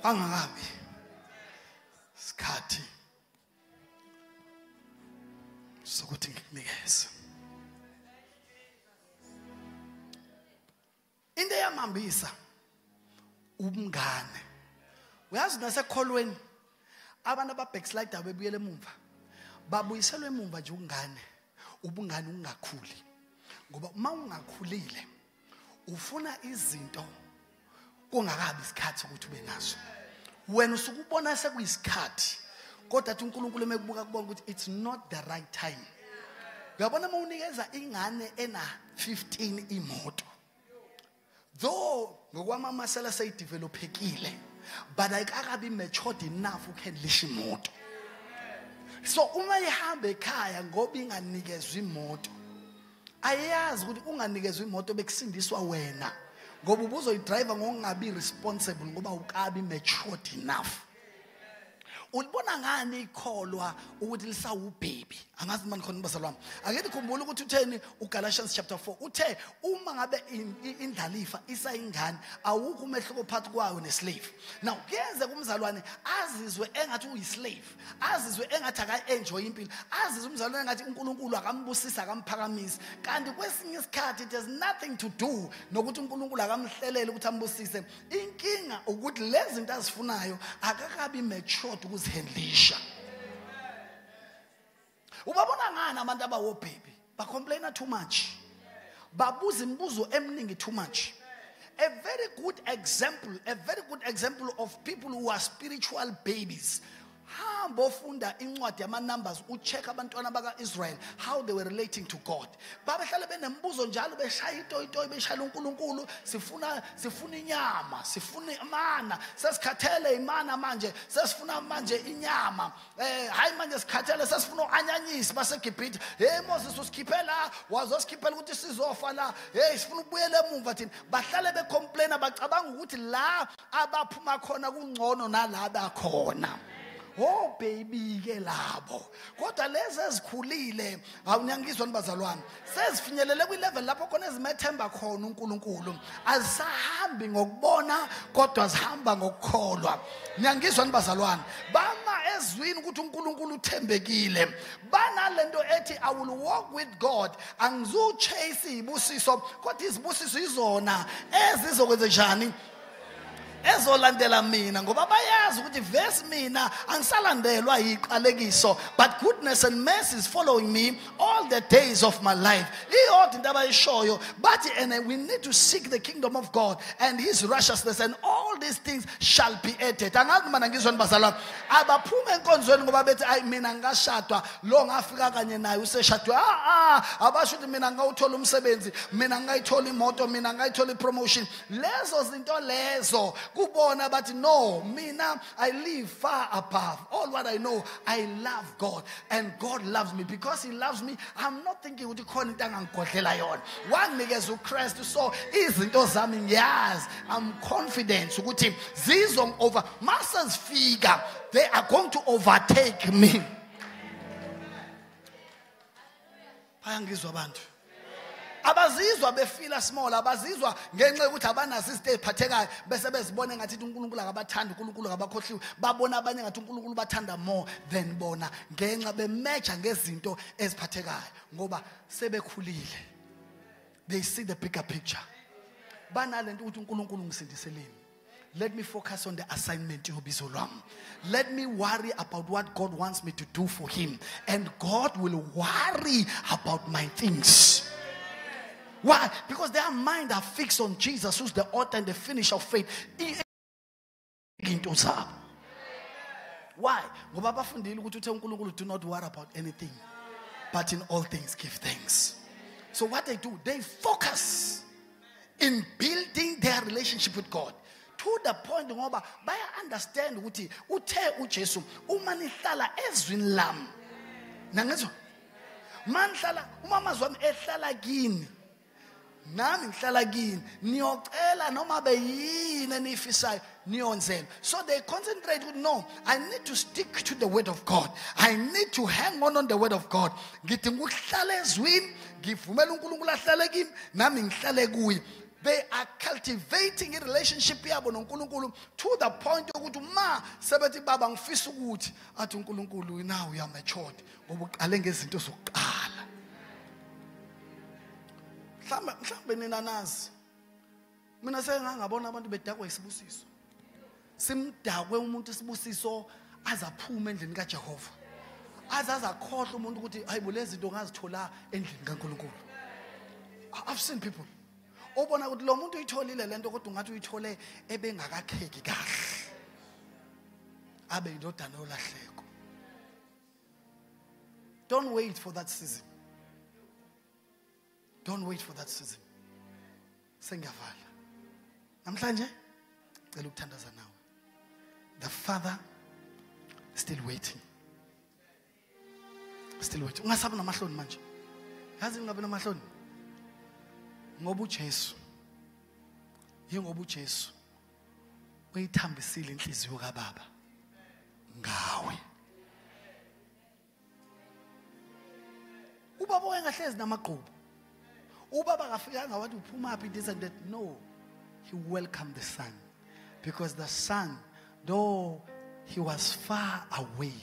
Kwangakabi isikhathi sokuthi ngikunikeze. Into yamambisa umngane. Uyazi nasekholweni abantu ababackslide abebuyele emuva babuyiselwe emuva nje ungane ubungane ungakhuli ngoba uma ungakhulile ufuna izinto kungakabi isikhathi ukuthi ube nazo wena usukubona sekuyisikhathi kodwa athi uNkulunkulu emekubuka kubona ukuthi it's not the right time. Uyabona uma unikeza ingane ena 15 imoto though ngokwamama sela seyidevelopekile but ayikakabi matured enough ukhandlisha imoto. So uma ihamba ekhaya ngoba inganikezwe imoto ayazi ukuthi unganikezwe imoto bekusindiswa wena ngoba ubuzoyidriver ngokungabi responsible ngoba ukabi matured enough. Ulibona ngani ikholwa ukuthi lisawubhebi? Angazi manje khona bazalwane. Ake nikhumbule ukuthi utheni uGalatians chapter 4 uthe uma ngabe indlalifa isayingane awukho umehluko phakathi kwayo neslave. Now kuyenze kumzalwane azizwe engathi uyislave, azizwe engathi aka-enjoy impilo, azizwe umzalwane engathi uNkulunkulu akambusisa akamphakamisi. Kanti kwesinye isikhathi it has nothing to do nokuthi uNkulunkulu akamhlelele ukuthi ambusise. Inkinga ukuthi lezi zinto azifunayo akakabi matured ukuzihandlisha. Ubabona ngani abantu abawobhebi bacomplaina too much, babuza imibuzo eminingi too much. A very good example of people who are spiritual babies. Hamba ofunda incwadi yama-Numbers ucheck abantwana baka-Israel how they were relating to God. Babehlala benembuzo njalo beshaya itoyitoyi beshayela uNkulunkulu, sifuna inyama, sifuna imana, sesikhathele imana manje, sesifuna manje inyama. Hayi manje sikhathele sesifuna uanyanyisi baseGibhithe. Hey Moses usikhiphela, wazosikhipela ukuthi sizofa la. Hey sifuna ubuyele emuva thina. Bahlale becomplaina bacabanga ukuthi la abaphuma khona kungcono nalaba khona. Oh baby ke labo kodwa lezi ezikhulile awunyangizwa nibazalwane sezifinyelele kwi-level lapho khona ezimethemba khona uNkulunkulu, azisahambi ngokubona kodwa zihamba ngokukholwa. Nyangizwa nibazalwane, bama ezwini ukuthi uNkulunkulu uthembekile, banalento ethi I will walk with God, angizuchase izibusiso kodwa izibusiso izona ezizokwenza njani, ezolandela mina ngoba bayazi ukuthi verse mina angisalandelwa yiqalekiso, but goodness and mercy is following me all the days of my life. Iyodwa into abayishoyo bathi and we need to seek the kingdom of God and his righteousness and all these things shall be added. Angazi mina ngizweni bazalwane abaphuma enkonzweni ngoba bethi ayi mina ngashadwa lo ngafika kanye naye useshadwa. Abasho ukuthi mina ngawuthola umsebenzi, mina ngayithola imoto, mina ngayithola ipromotion. Lezo zinto lezo kubona bathi no, mina I live far above. All what I know, I love God and God loves me. Because he loves me, I'm not thinking ukuthi khona into angangigodlela yona. Wanginikeza uChrist so izinto zami ngiyazi. I'm confident ukuthi zizong over masters figure, they are going to overtake me. Bayangizwa abantu. Abazizwa befila small, abazizwa ngenxa ukuthi abanazo izinto eziphathekayo bese bezibona ngathi uNkulunkulu akabathanda, uNkulunkulu akabakhohliwe, babona abanye ngathi uNkulunkulu bathanda more than bona ngenxa bemeja ngezinto eziphathekayo ngoba sebekhulile. They see the bigger picture. Banalento ukuthi uNkulunkulu ngisindiseleni. Let me focus on the assignment yobizo lwami. Let me worry about what God wants me to do for him, and God will worry about my things. Why? Because their mind are fixed on Jesus, who's the author and the finisher of faith. Why? Ngoba bafundile ukuthi uthe uNkulunkulu do not worry about anything, but in all things give thanks. So what they do, they focus in building their relationship with God to the point ngoba baya understand ukuthi uthe uJesu uma nihlala ezwini lami nangizwa manhlala umamazwi wami ehlala kini nami ngihlala kini niyocela noma beyini enifisayo niyonzela. So they concentrate with no, I need to stick to the word of God, I need to hang on the word of God. Ngidinga ukuhlala ezwini ngivumela uNkulunkulu ahlale kimi nami ngihlale kuye. They are cultivating a relationship yabo noNkulunkulu to the point ukuthi ma sebethi baba ngifisa ukuthi athi uNkulunkulu now you are matured ngoba uqale ngezinto zokuqala. Mhlambe nina nazi mina sengangabona abantu bedakwa isibusiso, simdakwe umuntu isibusiso azaphume endlini kaJehova, azakhohle umuntu ukuthi hayibo lezi zinto ngazithola endlini kaNkulunkulu. I've seen people obona ukuthi lo muntu uyitholile lento kodwa ungathi uyithole ebengakakheki kahle, abe indodana yolahleko. Don't wait for that season. Don't wait for that season. Sengiyavala namhlanje cela ukuthandaza nawe. The Father still waiting, still waiting. Ungasabi namahloni manje, yazi ungabe namahloni ngoba uJesu Yingoba uJesu uyithambisile inhliziyo kaBaba ngawe. Ubaba wayengahlezi namaqhubu. Ubaba akafikanga wathi uphuma phi this and that. No. He welcomed the son. Because the son, though he was far away,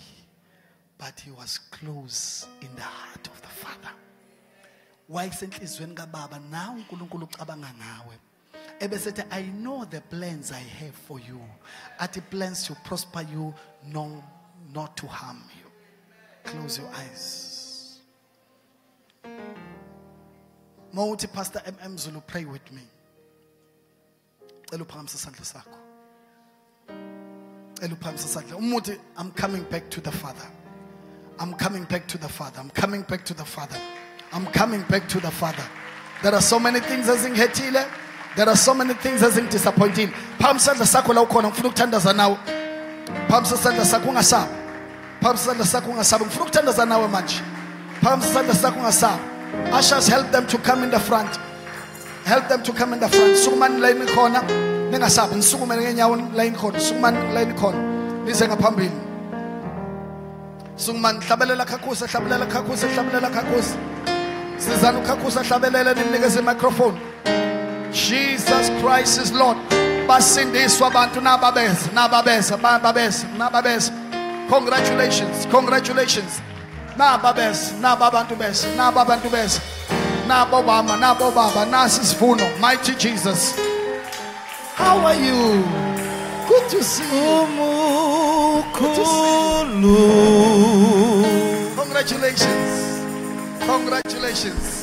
but he was close in the heart of the Father. Wayesenhlizweni kaBaba nawe uNkulunkulu ucabanga ngawe. Ebesethe, I know the plans I have for you. Athi plans to prosper you, no, not to harm you. Close your eyes. Mawuthi Pastor MM Zulu, pray with me. I'm coming back to the Father. I'm coming back to the Father. I'm coming back to the Father. I'm coming back to the Father. There are so many things as in Hetile. There are so many things as in disappointing. Pamsa the Sakula Kono, Fructandas are now. Pamsa the Sakunga Sab. Pamsa the Sakunga Sab. Fructandas are now a match. Pamsa the Sakunga Sab. Ushers help them to come in the front. Help them to come in the front. Suman line corner. Nenga Sab and Suman line corner. Suman line corner. Nisenga Pambin. Suman Tabella Kakusa, Tabella Kakusa, Tabella Kakus. Cesano Kakusa, Tabella, and niggas in microphone. Jesus Christ is Lord. Basindi Swabantu Nababes, Nababes, Nababes, Nababes. Congratulations, congratulations. Nababes, Nababantubes, Nababantubes. Nabobama, Nabobaba, Nasis Funo, mighty Jesus. How are you? Good to see you. Good to see you. Congratulations. Congratulations.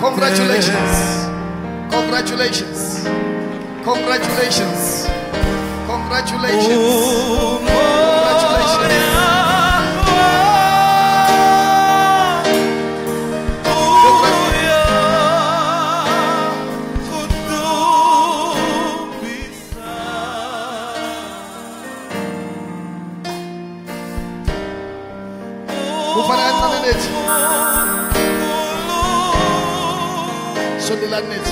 Congratulations. Congratulations. Congratulations. Congratulations. So the land is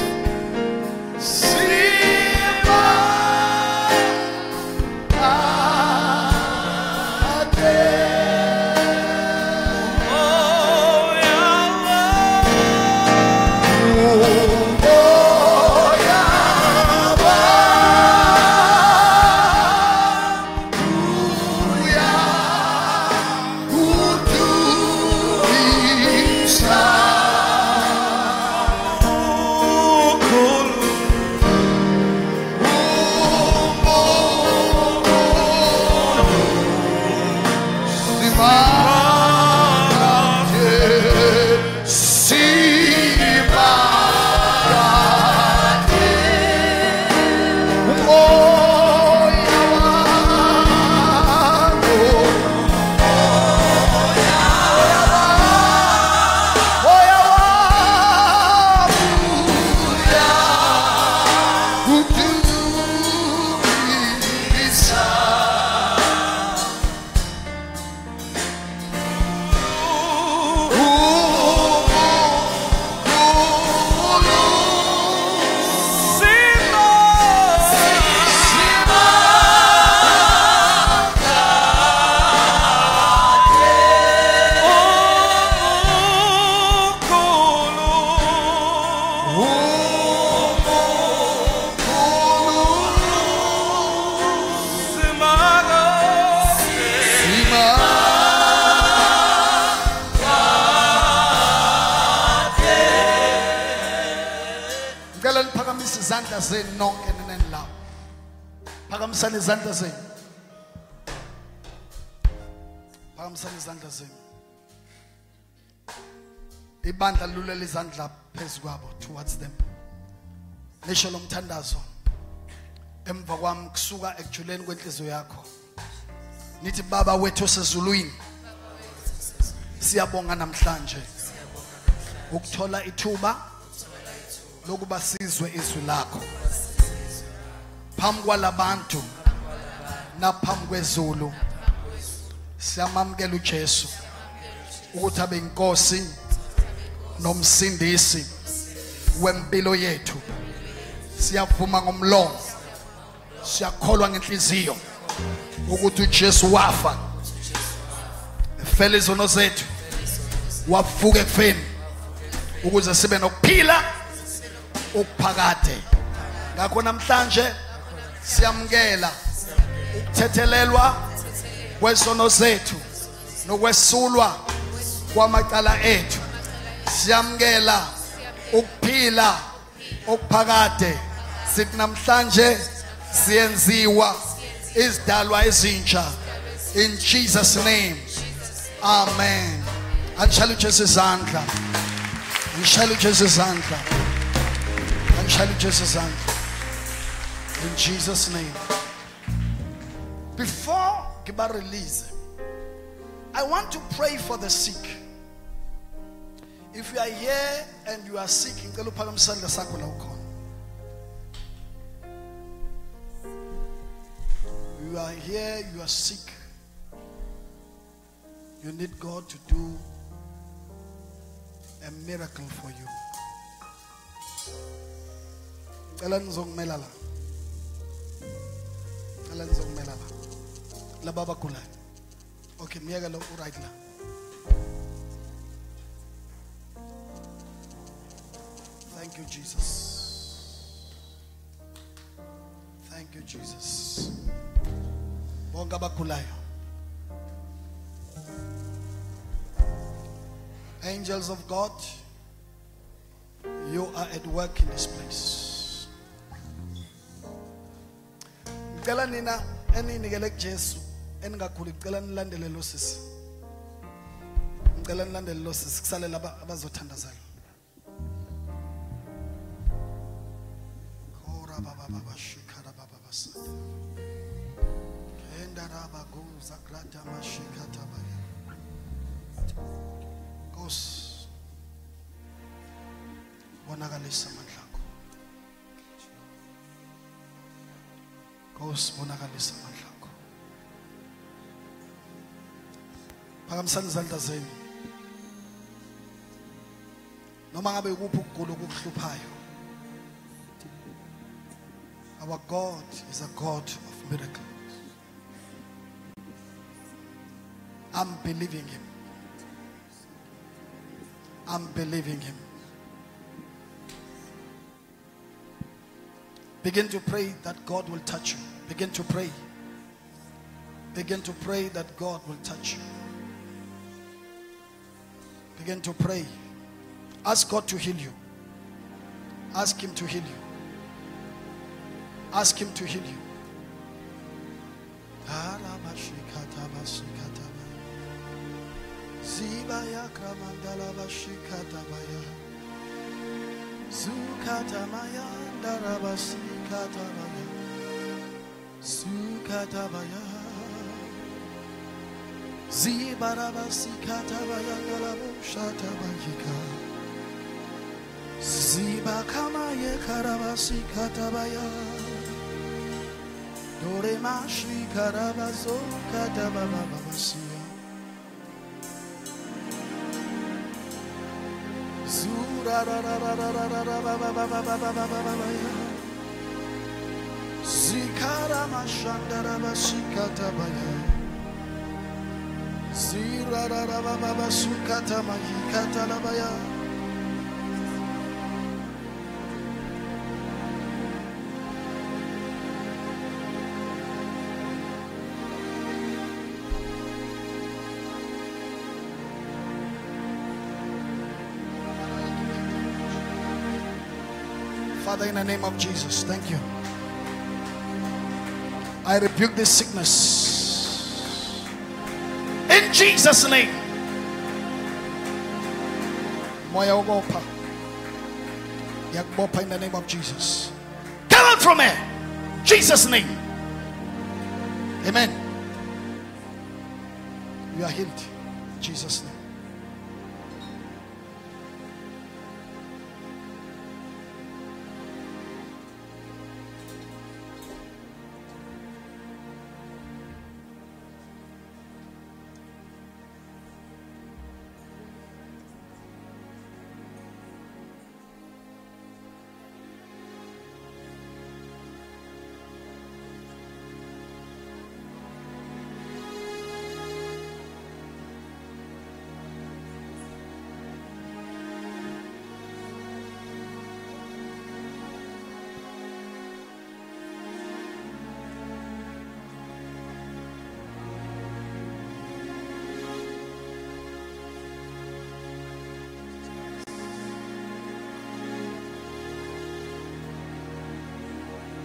izandla zenu nonke nenenlawo. Phakamisani izandla zenu. Phakamisani izandla zenu. Ibandla lulela izandla phezu kwabo towards them. Nisho lomthandazo. Emva kwami kusuka ekujuleni kwenhliziyo yakho. Nithi Baba wethu osezulwini. Siyabonga namhlanje. Ukuthola ithuba lokuba sizwe izwi lakho phambi kwalabantu naphambi kwezulu. Siyamamkela uJesu ukuthi abe inkosi nomsindisi wempilo yethu. Siyavuma ngomlomo, siyakholwa ngenhliziyo ukuthi uJesu wafa, efela izono zethu, wavuka ekufeni ukuze sibe nokuphila okuphakade. Ngakho namhlanje siyamkela ukuthethelelwa kwezono zethu nokwesulwa kwamacala ethu. Siyamkela ukuphila okuphakade. Sithi namhlanje siyenziwa izidalwa ezintsha in Jesus name. Amen. Anshalo Jesu izandla. Anshalo Jesu izandla. Anshalo Jesu izandla. In Jesus name. Before Giba release, I want to pray for the sick. If you are here and you are sick, ngicela uphakamise isandla sakho la ukhona. You are here, you are sick. You need God to do a miracle for you. Ngicela nizongimela la. Ngicela nizongimela la. La baba kula. Okay, miyeka lo right la. Thank you, Jesus. Thank you, Jesus. Bonke abakulayo. Angels of God, you are at work in this place. Ngicela nina eninikele kuJesu eningaguli, ngicela nilandele lo sisi. Ngicela nilandele lo sisi kusale laba abazothandazana. Khora baba baba shikara baba basada. Kendara baguza grata mashikata baya. Kos bonakalisa amandla akho. Kos bonakalisa amandla akho. Phakamisani izandla zenu. Noma ngabe ukuphi ukugula okukuhluphayo. Our God is a God of miracles. I'm believing Him. I'm believing Him. Begin to pray that God will touch you. Begin to pray. Begin to pray that God will touch you. Begin to pray. Ask God to heal you. Ask Him to heal you. Ask Him to heal you. Zibaya kramandala bashikata baya. Zukata maya darabasikata baya. Zukata baya. Zibarabasikata baya galabushata bayika. Zibakama ye karabasikata baya. Dore mashi karabazo kata baba babasiya. Zura ra ra ra ra ra ra ra ba ba ba ba ba ba ba ba ba ya. Zikara mashandara basikata baya. Zira ra ra ba ba ba sukata mahikata la baya. Father, in the name of Jesus, thank you. I rebuke this sickness in Jesus' name. Moya ugopa, yakbopa in the name of Jesus. Come out from here, Jesus' name. Amen. You are healed, Jesus' name.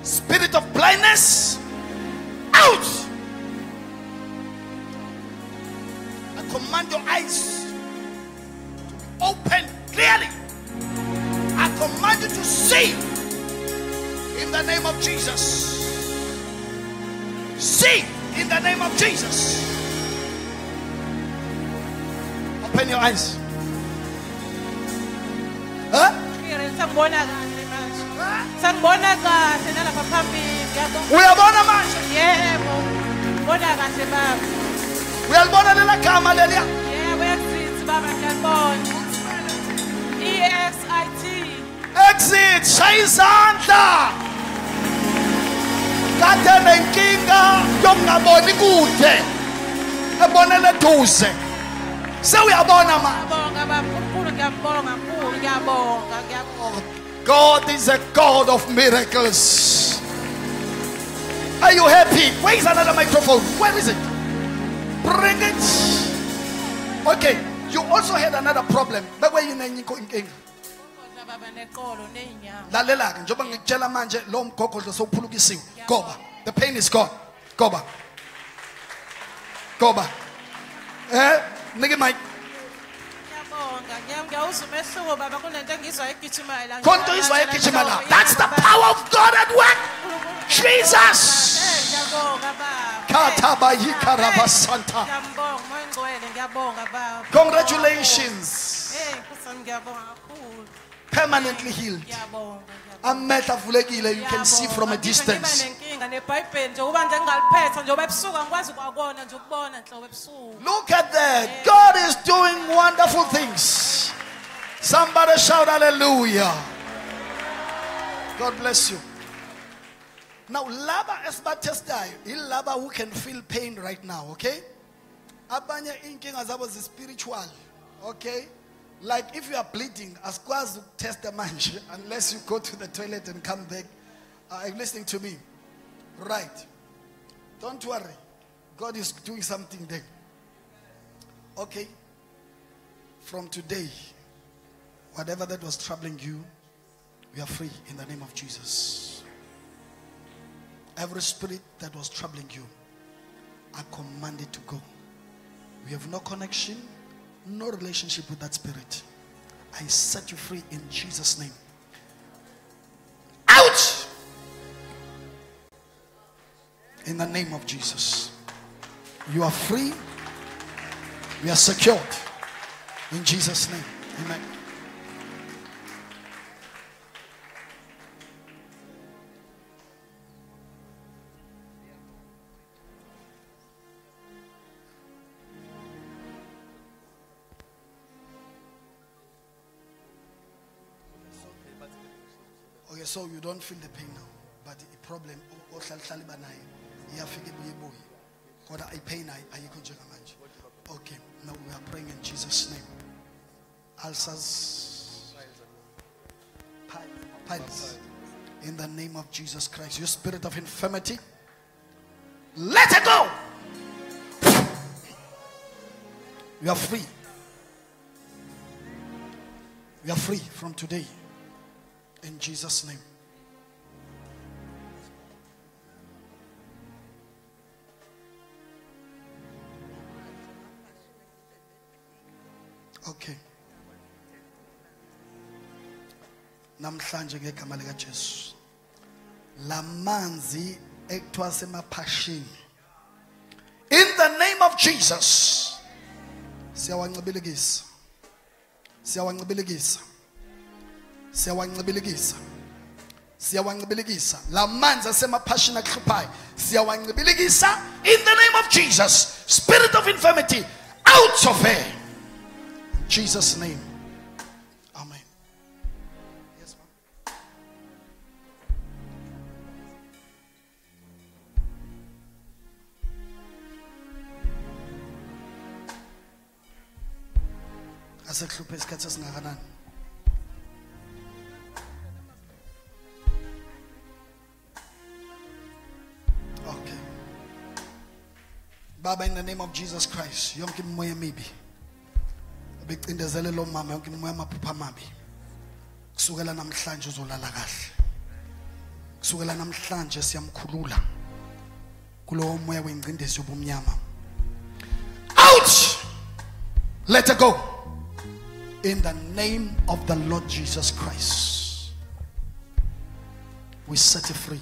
Spirit of blindness, out. I command your eyes to be open clearly. I command you to see in the name of Jesus. See in the name of Jesus. Open your eyes. Huh? Uyabona manje? Yebo. Bona kahle baba. Uyalibona lela gama leliya? Yebo, exit baba ngiyabona. EXIT. Exit, shaya izandla. Kade nenkinga yokungaboni kude. Ebonele eduze. Sewuyabona manje. Ngiyabonga baba, uNkulunkulu ngiyambonga, uNkulunkulu ngiyabonga, ngiyabonga. God is a God of miracles. Are you happy? Where is another microphone? Where is it? Bring it. Okay, you also had another problem. But where you inkinga? Baba neqolo neenyawo. Lalela-ke njengoba ngikutshela manje lo mgogodlo sowuphulukisiwe. Goba. The pain is gone. Goba. Goba. Nigga Mike. That's the power of God at work. Jesus. Congratulations. Permanently healed. You can see from a distance. Look at that. God is doing wonderful things. Somebody shout hallelujah. God bless you. Now, laba esbatestai, laba who can feel pain right now, okay? Abanye inkinga zabo is spiritual, okay? Like if you are bleeding, askwazi test the manje unless you go to the toilet and come back. Are you listening to me? Right. Don't worry. God is doing something there. Okay? From today, whatever that was troubling you, we are free in the name of Jesus. Every spirit that was troubling you, I command it to go. We have no connection, no relationship with that spirit. I set you free in Jesus' name. Out! In the name of Jesus. You are free. We are secured. In Jesus' name. Amen. Okay, so you don't feel the pain now, but the problem, okay, now we are praying in Jesus' name. Ulcers, piles, in the name of Jesus Christ. You spirit of infirmity, let it go. You are free. You are free from today. In Jesus' name. Okay. Namhlanje ngegama lika Jesu. Lamanzi ekuthiwa semaphashini. In the name of Jesus. Siyawancibilikisa. Siyawancibilikisa. Siyawancibilikisa. Siyawancibilikisa. Lamanzi asemaphashini akuhluphayo. Siyawancibilikisa in the name of Jesus. Spirit of infirmity, out of her. In Jesus' name. Amen. Yes, ma'am. Asekuhluphe isikhathi esingakanani? Okay. Baba, in the name of Jesus Christ, yonke imimoya emibi becindezele lo mama, yonke imimoya amaphupha amabi kusukela namhlanje uzolala kahle, kusukela namhlanje siyamkhulula kulowo moya wengcindezi yobumnyama. Out! Let her go. In the name of the Lord Jesus Christ, we set her free.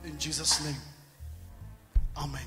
In Jesus' name. Amen.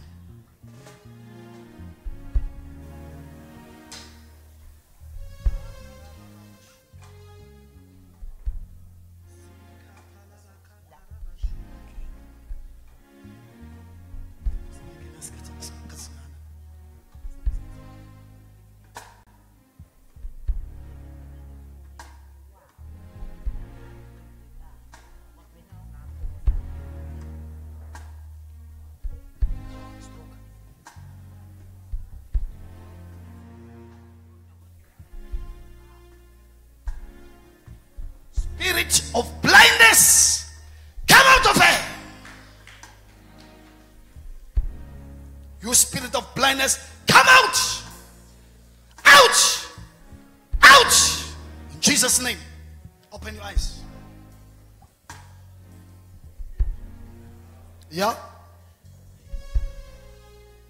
Spirit of blindness, come out of her. You spirit of blindness, come out. Out. Out. In Jesus' name. Open your eyes. Yeah?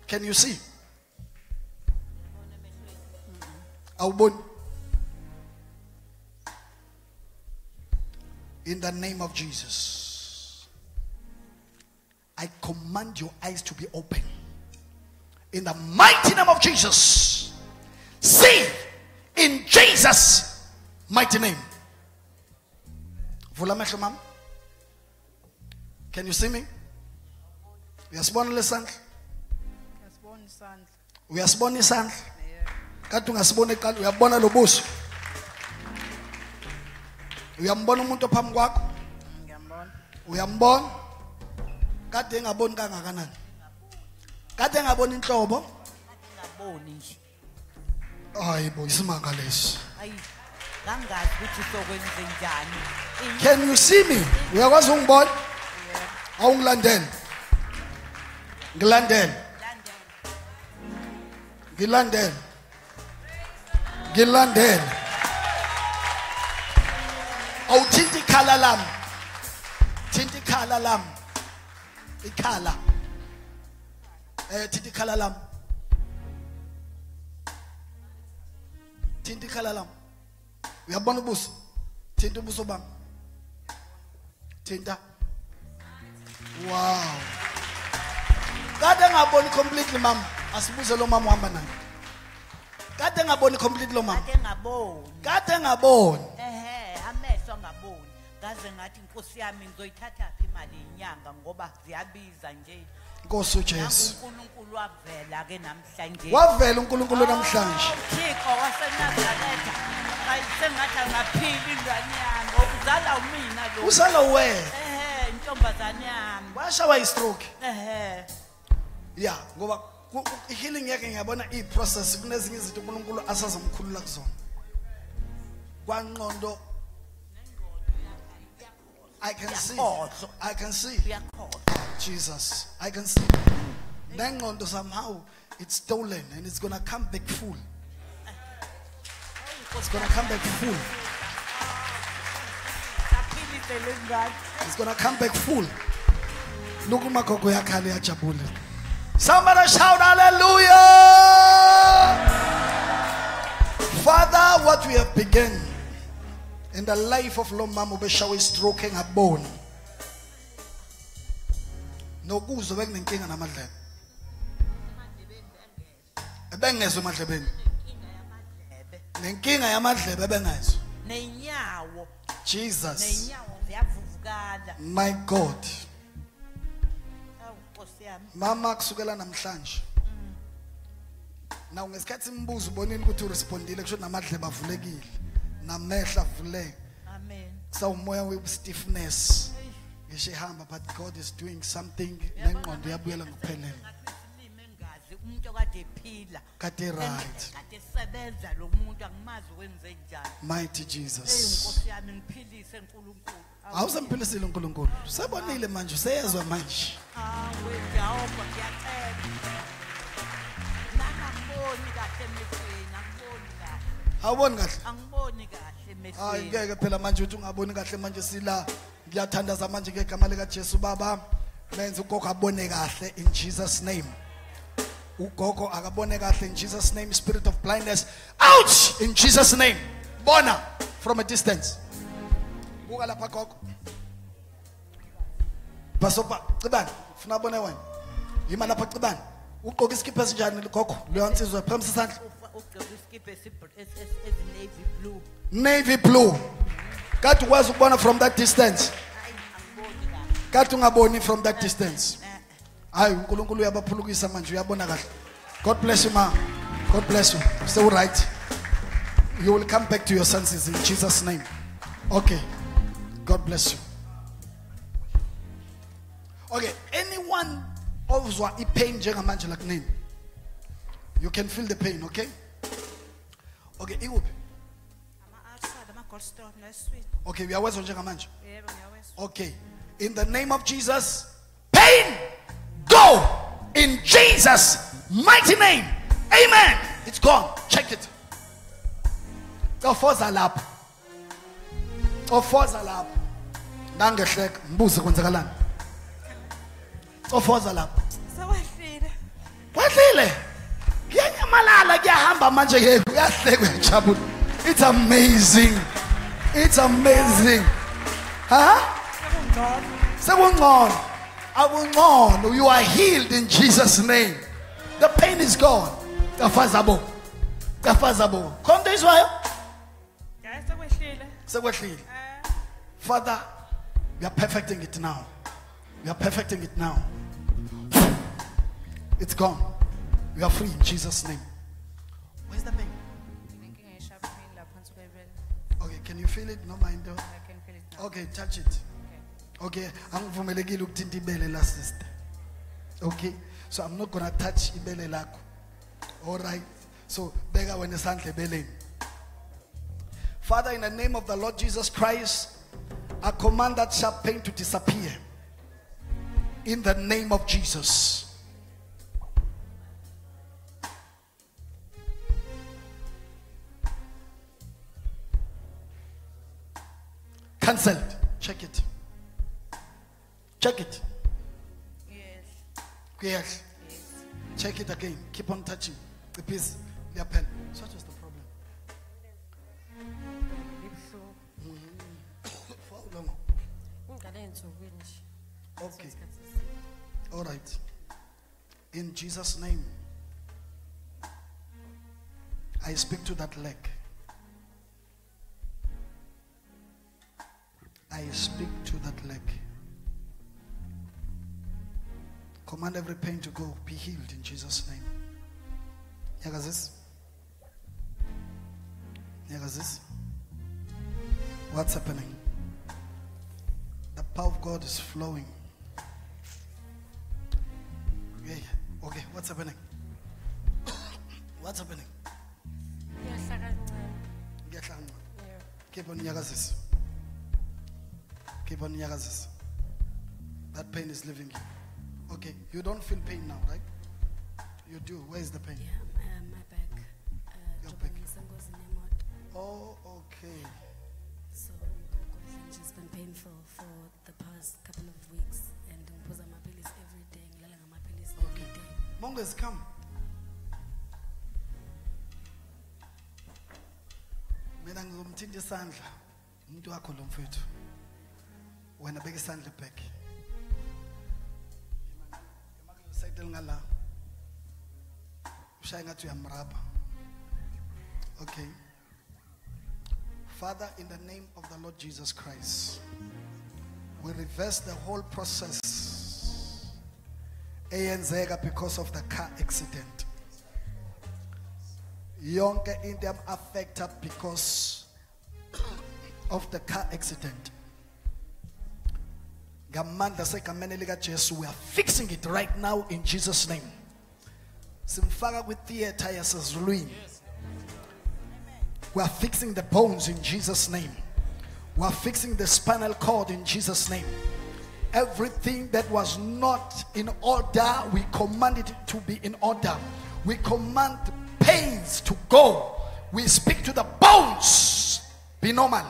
Can you see? Awubon. In the name of Jesus, I command your eyes to be open. In the mighty name of Jesus, see in Jesus' mighty name. Vula mehlo mama. Can you see me? Uyasibona lesandla? Yasibona isandla. Uyasibona isandla? Kade ungasibona eqala uyabona lobuso. Uyambona umuntu ophambi kwakho? Ngiyambona. Uyambona? Kade engaboni kangakanani? Kade engaboni inhlobo? ngaboni nje Hayibo isimanga lesi. ayi kangazi ukuthi sokwenze njani Can you see me? Uyakwazi ungibona? Awungilandele. Ngilandele. Ngilandele. Ngilandele. Awuthinta ikhala lami. Thinta ikhala lami. Ikhala. Thinta ikhala lami. Thinta ikhala lami. Uyabona ubuso? Thinta ubuso bami. Thinta. Wow. Kade ngaboni completely mama. Asibuze lo mama uhamba naye. Kade ngaboni completely lo mama. ake ngaboni Kade ngaboni. amehlo ngaboni ngaze ngathi inkosi yami ngizoyithatha phi imali inyanga ngoba ziyabiza nje Nkosi uJesu. uNkulunkulu wavela ke namhlanje Wavela uNkulunkulu namhlanje. Thixo waseNazaretha ayisengathi angaphili ingane yami okuzala umina lo Usala we. intombazane yami Washawa istroke. yeah Ngoba healing yake ngiyabona iprocess kunezinye izinto uNkulunkulu asazomkhulula kuzona. Kwangqondo I can see. I can see. Jesus. I can see. Nengqondo somehow it's stolen and it's going to come back full. It's going to come back full. It's going to come back full. Look umagogo yakhale yajabule. Somebody shout hallelujah. Father, what we have begun in the life of Lomama Beshawe stroking a bone. No kuzo bekunenkinga namadlebe. Ebengezwe emadlebeni. Nenkinga yamadlebe ebengezwe. nenyawo Jesus. nenyawo ziyavuvukala My God. awu Nkosi yami Mama kusukela namhlanje. Now ngesikhathi simbuza ubonini ukuthi urespondile kusho namadlebe avulekile. Namehla avuleke. amen Sawumoya we stiffness. Ngishehamba but God is doing something nengqondo yabuyela ngokuphelele. ngathi engazi umuntu okade ephila Kade right. kade sebenza lo muntu angimazi wenze njani Mighty Jesus. Nkosi yami ngiphilise uNkulunkulu Awusamphilisile uNkulunkulu. Sebonile manje useyezwa manje. awe ngiyawonga ngiyacela nangamboni kahle emehlweni angiboni kahle Awuboni kahle. Angiboni kahle Hayi emehlweni. ngeke phela manje uthi ungaboni kahle manje sila ngiyathandaza manje ngegama lika Jesu baba menze ugogo abone kahle in Jesus name. Ugogo akabone kahle in Jesus name. Spirit of blindness out in Jesus name. Bona from a distance. Buka lapha gogo. Basopa cibani ufuna abone wena. Yima lapha cibani. Uqoka isikipha esinjani gogo? Leyansizwe phambi sisandla. Ugqoka isikipha esi-navy blue. Navy blue. Kade ukwazi ukubona from that distance. Hayi angiboni kahle. Kade ungaboni from that distance. Hayi uNkulunkulu uyabaphulukisa manje uyabona kahle. God bless you ma. God bless you. So right. You will come back to your senses in Jesus name. Okay. God bless you. Okay, anyone ozwa ipain njengamanje like name. You can feel the pain, okay? Okay, ikuphi? Ama-ulcer, ama-gallstone, nesweet. Okay, uyawezwa njengamanje. Yebo, ngiyawezwa. Okay. In the name of Jesus, pain, go in Jesus' mighty name. Amen. It's gone. Check it. Ofoza lapha. Ofoza lapha. Nangehleka, mbuze kwenzakalani. Ofoza lapha. Sewehlile. Wadlile. Kuyanyamalala kuyahamba manje ke kuyahleka uyajabula. It's amazing. It's amazing. Huh? Sekungcono. Akungcono. You are healed in Jesus name. The pain is gone. Kafazabo. Kafazabo. Konke izwayo? Hayi sekwehlile. Sekwehlile. Father, we are perfecting it now. We are perfecting it now. It's gone. We are free in Jesus name. Where's the pain? Inkinga eshapini lapha phansi kwebele. Okay, can you feel it? No mind. I can feel it now. Okay, touch it. Okay, angivumelekile ukuthinta ibele la sister. Okay, so I'm not gonna touch ibele lakho. All right. So bega wena isandla ebeleni. Father, in the name of the Lord Jesus Christ, I command that sharp pain to disappear. In the name of Jesus. Cancelled. Check it. Check it. Yes. Yes. Check it again. Keep on touching the piece, the pen. So what was the problem? For how long? Okay. All right. In Jesus' name, I speak to that leg. I speak to that leg. Command every pain to go. Be healed in Jesus' name. Nyakazis? Nyakazis? What's happening? The power of God is flowing. Yeah. Okay, what's happening? What's happening? Keep on nyakazis. Keep on nyakazis. That pain is leaving you. Okay, you don't feel pain now, right? You do. Where is the pain? Yeah, my back. Your back. Job Oh, okay. So it's been painful for the past couple of weeks, and because I'm a pills every day, I'm a pills every Okay. day. Monges, come. Mina ngizomthinta isandla umuntu wakho lo mfethu. Wena beka isandla back. Side ngala. Ushaya ngathi uyamraba. Okay. Father, in the name of the Lord Jesus Christ, we reverse the whole process eyenzeka because of the car accident. Yonke into am affected because of the car accident. Ngamandla segameni lika Jesu, we are fixing it right now in Jesus name. Simfaka kwi theater yasezulwini. We are fixing the bones in Jesus name. We are fixing the spinal cord in Jesus name. Everything that was not in order, we command it to be in order. We command pains to go. We speak to the bones. Be normal.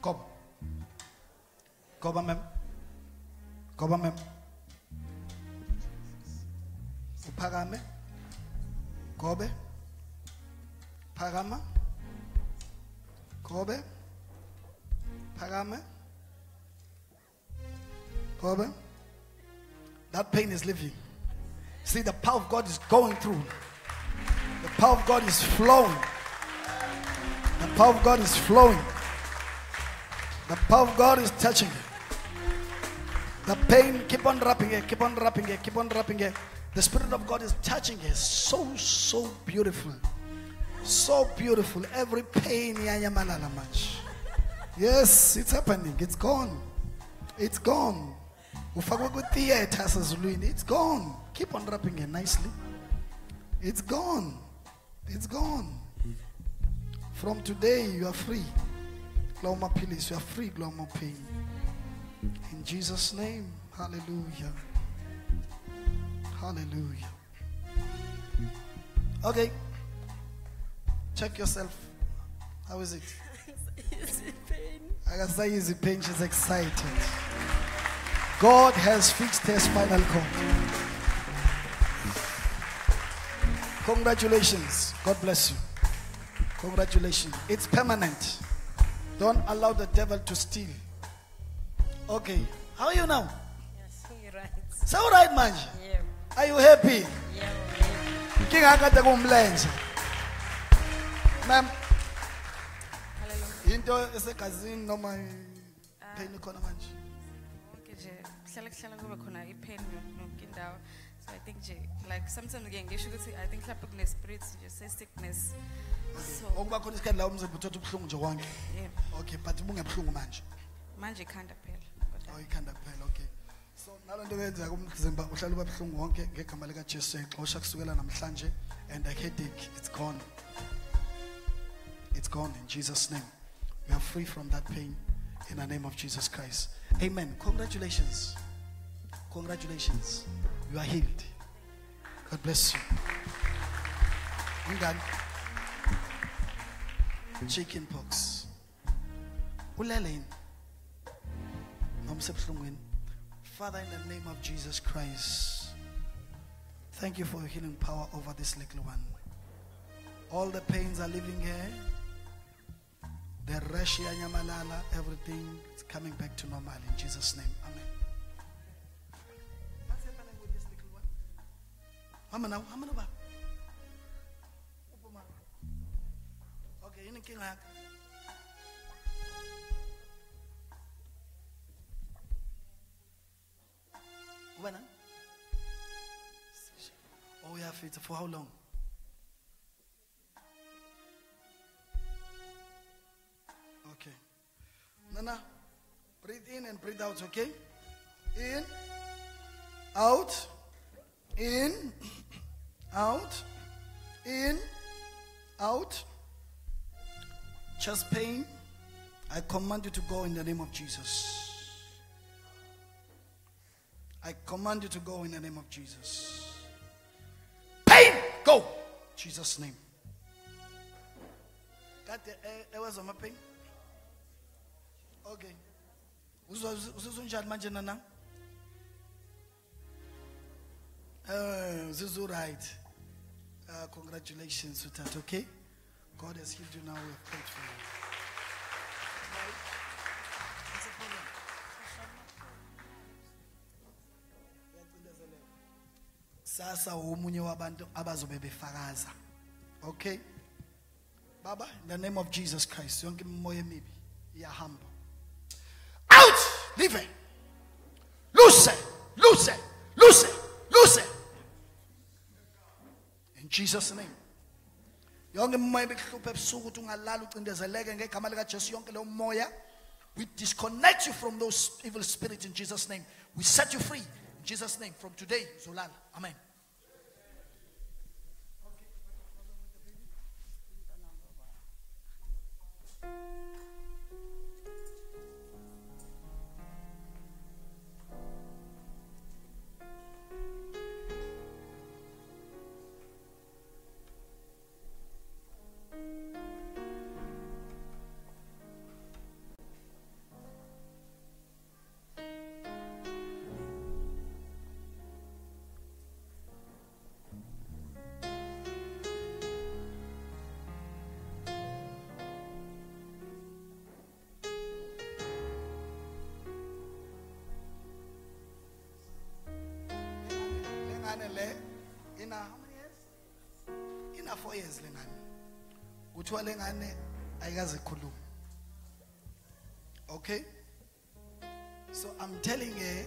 Come. Come, ma'am. Come, ma'am. Upagame. Kobe. Pagama. Kobe. Pagame. Kobe. That pain is leaving. See, the power of God is going through. The power of God is flowing. The power of God is flowing. The power of God is touching you. The pain, keep on wrapping it, keep on wrapping it, keep on wrapping it. The Spirit of God is touching it. So beautiful. So beautiful. Every pain, yes, it's happening. It's gone. It's gone. It's gone. Keep on wrapping it nicely. It's gone. It's gone. From today, you are free. Gloma Pilis, you are free, Gloma Pain. In Jesus' name, hallelujah. Hallelujah. Okay. Check yourself. How is it? Easy pain. I can say easy pain. She's excited. God has fixed her spinal cord. Congratulations. God bless you. Congratulations. It's permanent. Don't allow the devil to steal. Okay. How are you now? Yes, you're right. So right, man. Yeah, Are you happy? yeah, King akade kumlenze. Ma'am, Hallelujah. into esegazini noma pain ikhona manje. Okay, nje kuhlala kuhlala kube khona ipain yonke indawo. So I think nje like sometimes again ngisho ukuthi I think lapho kune spirit nje se sickness. So Okuba khona isikhathi la umzimba uthatha ubuhlungu nje wonke. yeah, Okay, but bungebuhlungu manje. manje ikhanda phela. Oh, ikhanda kuphela. Okay. So nalonto kwenzeka umzimba uhlala ubabuhlungu wonke ngegama lika Jesu exosha kusukela namhlanje and the headache it's gone. It's gone in Jesus' name. We are free from that pain in the name of Jesus Christ. Amen. Congratulations. Congratulations. You are healed. God bless you. Ingani? Chicken pox. Ulele. Nomsebuhlungwini. Father, in the name of Jesus Christ, thank you for your healing power over this little one. All the pains are leaving here. The rash, nyamalala, everything is coming back to normal in Jesus' name. Amen. What's happening with this little one? Mama now, Mama now. Okay, in the king. When? Oh yeah, for how long? Okay. Nana, breathe in and breathe out, okay? In, out, in, out, in, out. Chest pain, I command you to go in the name of Jesus. I command you to go in the name of Jesus. Pain, go! Jesus' name. That was my pain. Okay. Uzuzunjani manje nana? Zuzu right. Congratulations with that, okay? God has healed you now. We have prayed for you. What's the problem? Sasa omunye wabantu abazobe befakaza. Okay? Baba, in the name of Jesus Christ, yonke imimoya emibi iyahamba. Out! Leave it. Loose it. Loose it. Loose it. Loose it. In Jesus' name. Yonke imimoya ebikuhlupha ebusuku ukuthi ungalala ucindezeleke ngegama lika Jesu yonke lo moya. We disconnect you from those evil spirits in Jesus' name. We set you free in Jesus' name. From today, Zolala. Amen. In how many years? In 4 years lengane. Kuthiwa lengane ayikaze ikhuluma. Okay? So I'm telling her,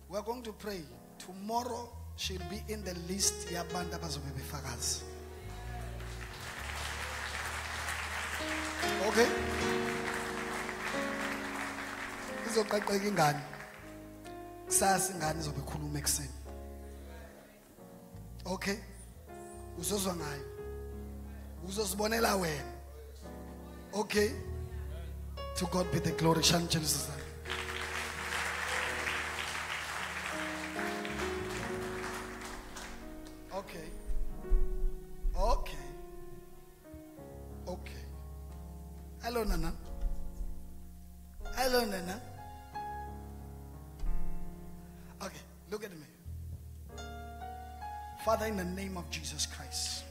we're going to pray. Tomorrow she'll be in the list yabantu abazobe befakazi. Okay? Izoqeqeka ingane. Kusasa ingane izobe ikhuluma ekseni. Okay? Uzozwa ngayo. Uzosibonela wena. Okay? To God be the glory. Shall Jesus. Okay. Okay. Okay. Hello, Nana. Hello, Nana. Okay, look at me. Father, in the name of Jesus Christ,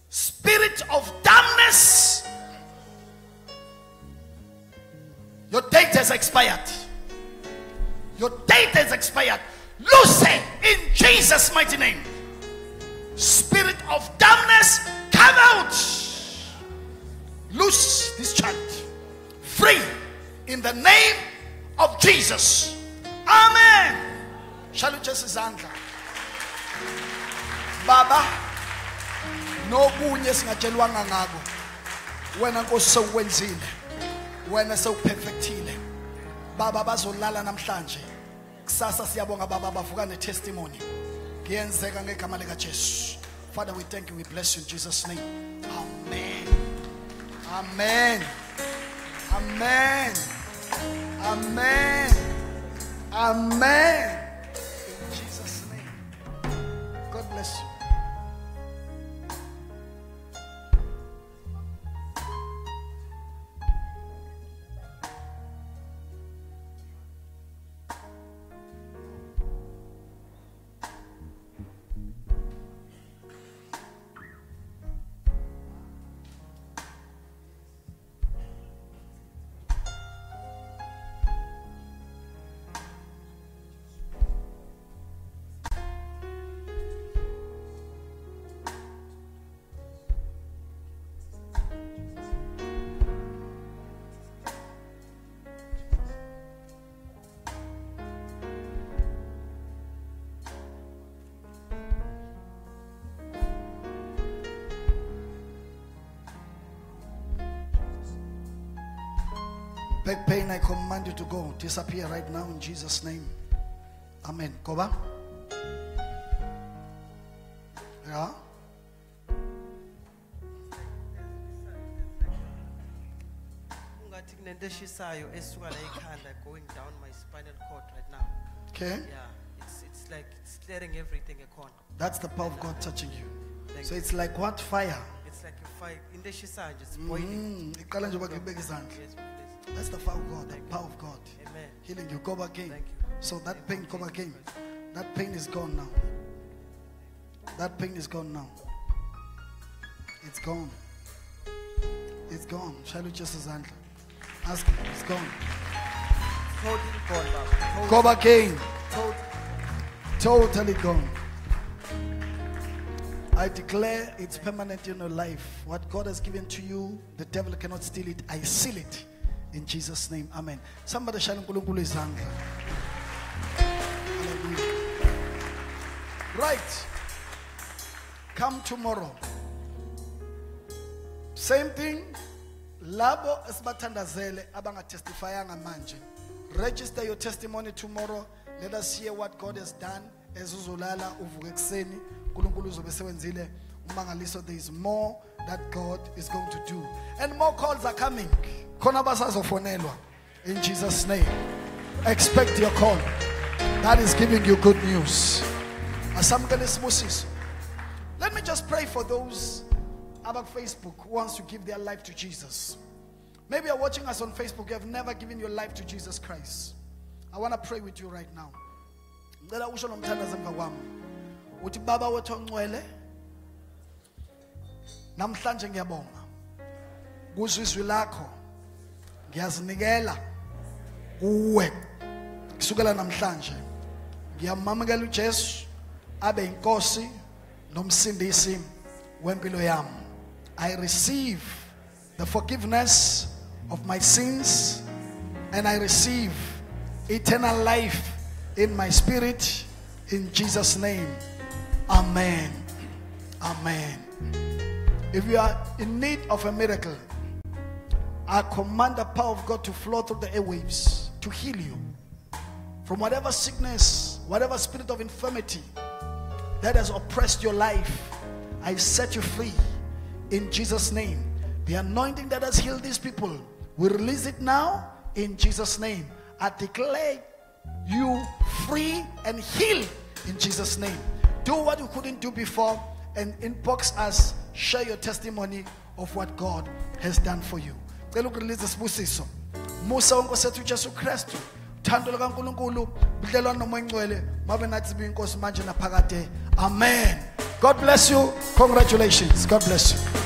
spirit of darkness, your date has expired. Your date has expired. Loose it in Jesus' mighty name. Spirit of darkness, come out. Loose this child. Free in the name of Jesus. Amen. Shall we just zandla? Baba, no kunye singatshelwanga ngako. Wena Nkosi sewenzile. Wena sewuperfectile. Baba bazolala namhlanje. Kusasa siyabonga baba bavuka ne-testimony. Kuyenzeka ngegama lika Jesu. Father, we thank you, we bless you in Jesus' name. Amen. Amen. Amen. Amen. Amen. In Jesus' name. God bless you. Back pain, I command you to go. Disappear right now in Jesus' name. Amen. Koba? Yeah? Going down my spinal cord right now. Okay. Yeah, it's like it's clearing everything a corner. That's the power of God touching you. Thank So you. it's like what? Fire. It's like a fire in the shisha, just boiling. Iqala nje bakubeka izandla. Yes, please. That's the power of God. The power of God. Amen. Healing you. Go back again. Thank you. So that pain, go back again. That pain is gone now. That pain is gone now. It's gone. It's gone. Shall we just Zandla? Ask him. It's gone. Totally gone, Baba. Go back again. Totally. Totally gone. I declare it's permanent in your life. What God has given to you, the devil cannot steal it. I seal it in Jesus' name. Amen. Somebody shall uNkulunkulu izandla. Hallelujah. Right. Come tomorrow. Same thing. Labo esibathandazele abangatestifyanga manje. Register your testimony tomorrow. Let us hear what God has done. Ezuzolala uvuke ekseni. uNkulunkulu uzobe sewenzile umangaliso. There is more that God is going to do. And more calls are coming. Khona basazofonelwa in Jesus' name. Expect your call. That is giving you good news. Asamkele sibusiso. Let me just pray for those about Facebook who wants to give their life to Jesus. Maybe you're watching us on Facebook, you have never given your life to Jesus Christ. I want to pray with you right now. Ngicela usho nomthandaze emva kwami. Uthi baba wethu ongcwele, namhlanje ngiyabonga. Kuzizwi lakho ngiyazinikela kuwe. Kusukela namhlanje ngiyamamukela uJesu abe inkosi nomsindisi wempilo yami. I receive the forgiveness of my sins, and I receive eternal life in my spirit, in Jesus' name. Amen. Amen. If you are in need of a miracle, I command the power of God to flow through the airwaves to heal you from whatever sickness, whatever spirit of infirmity that has oppressed your life. I set you free in Jesus' name. The anointing that has healed these people, we release it now in Jesus' name. I declare you free and healed in Jesus' name. Do what you couldn't do before and inbox us. Share your testimony of what God has done for you. Musa onkosethu Jesu Kristu, thando likaNkulunkulu, budlelwano nomoya ngcwele mabe nathi biyinkosi manje naphakade. Amen. God bless you. Congratulations. God bless you.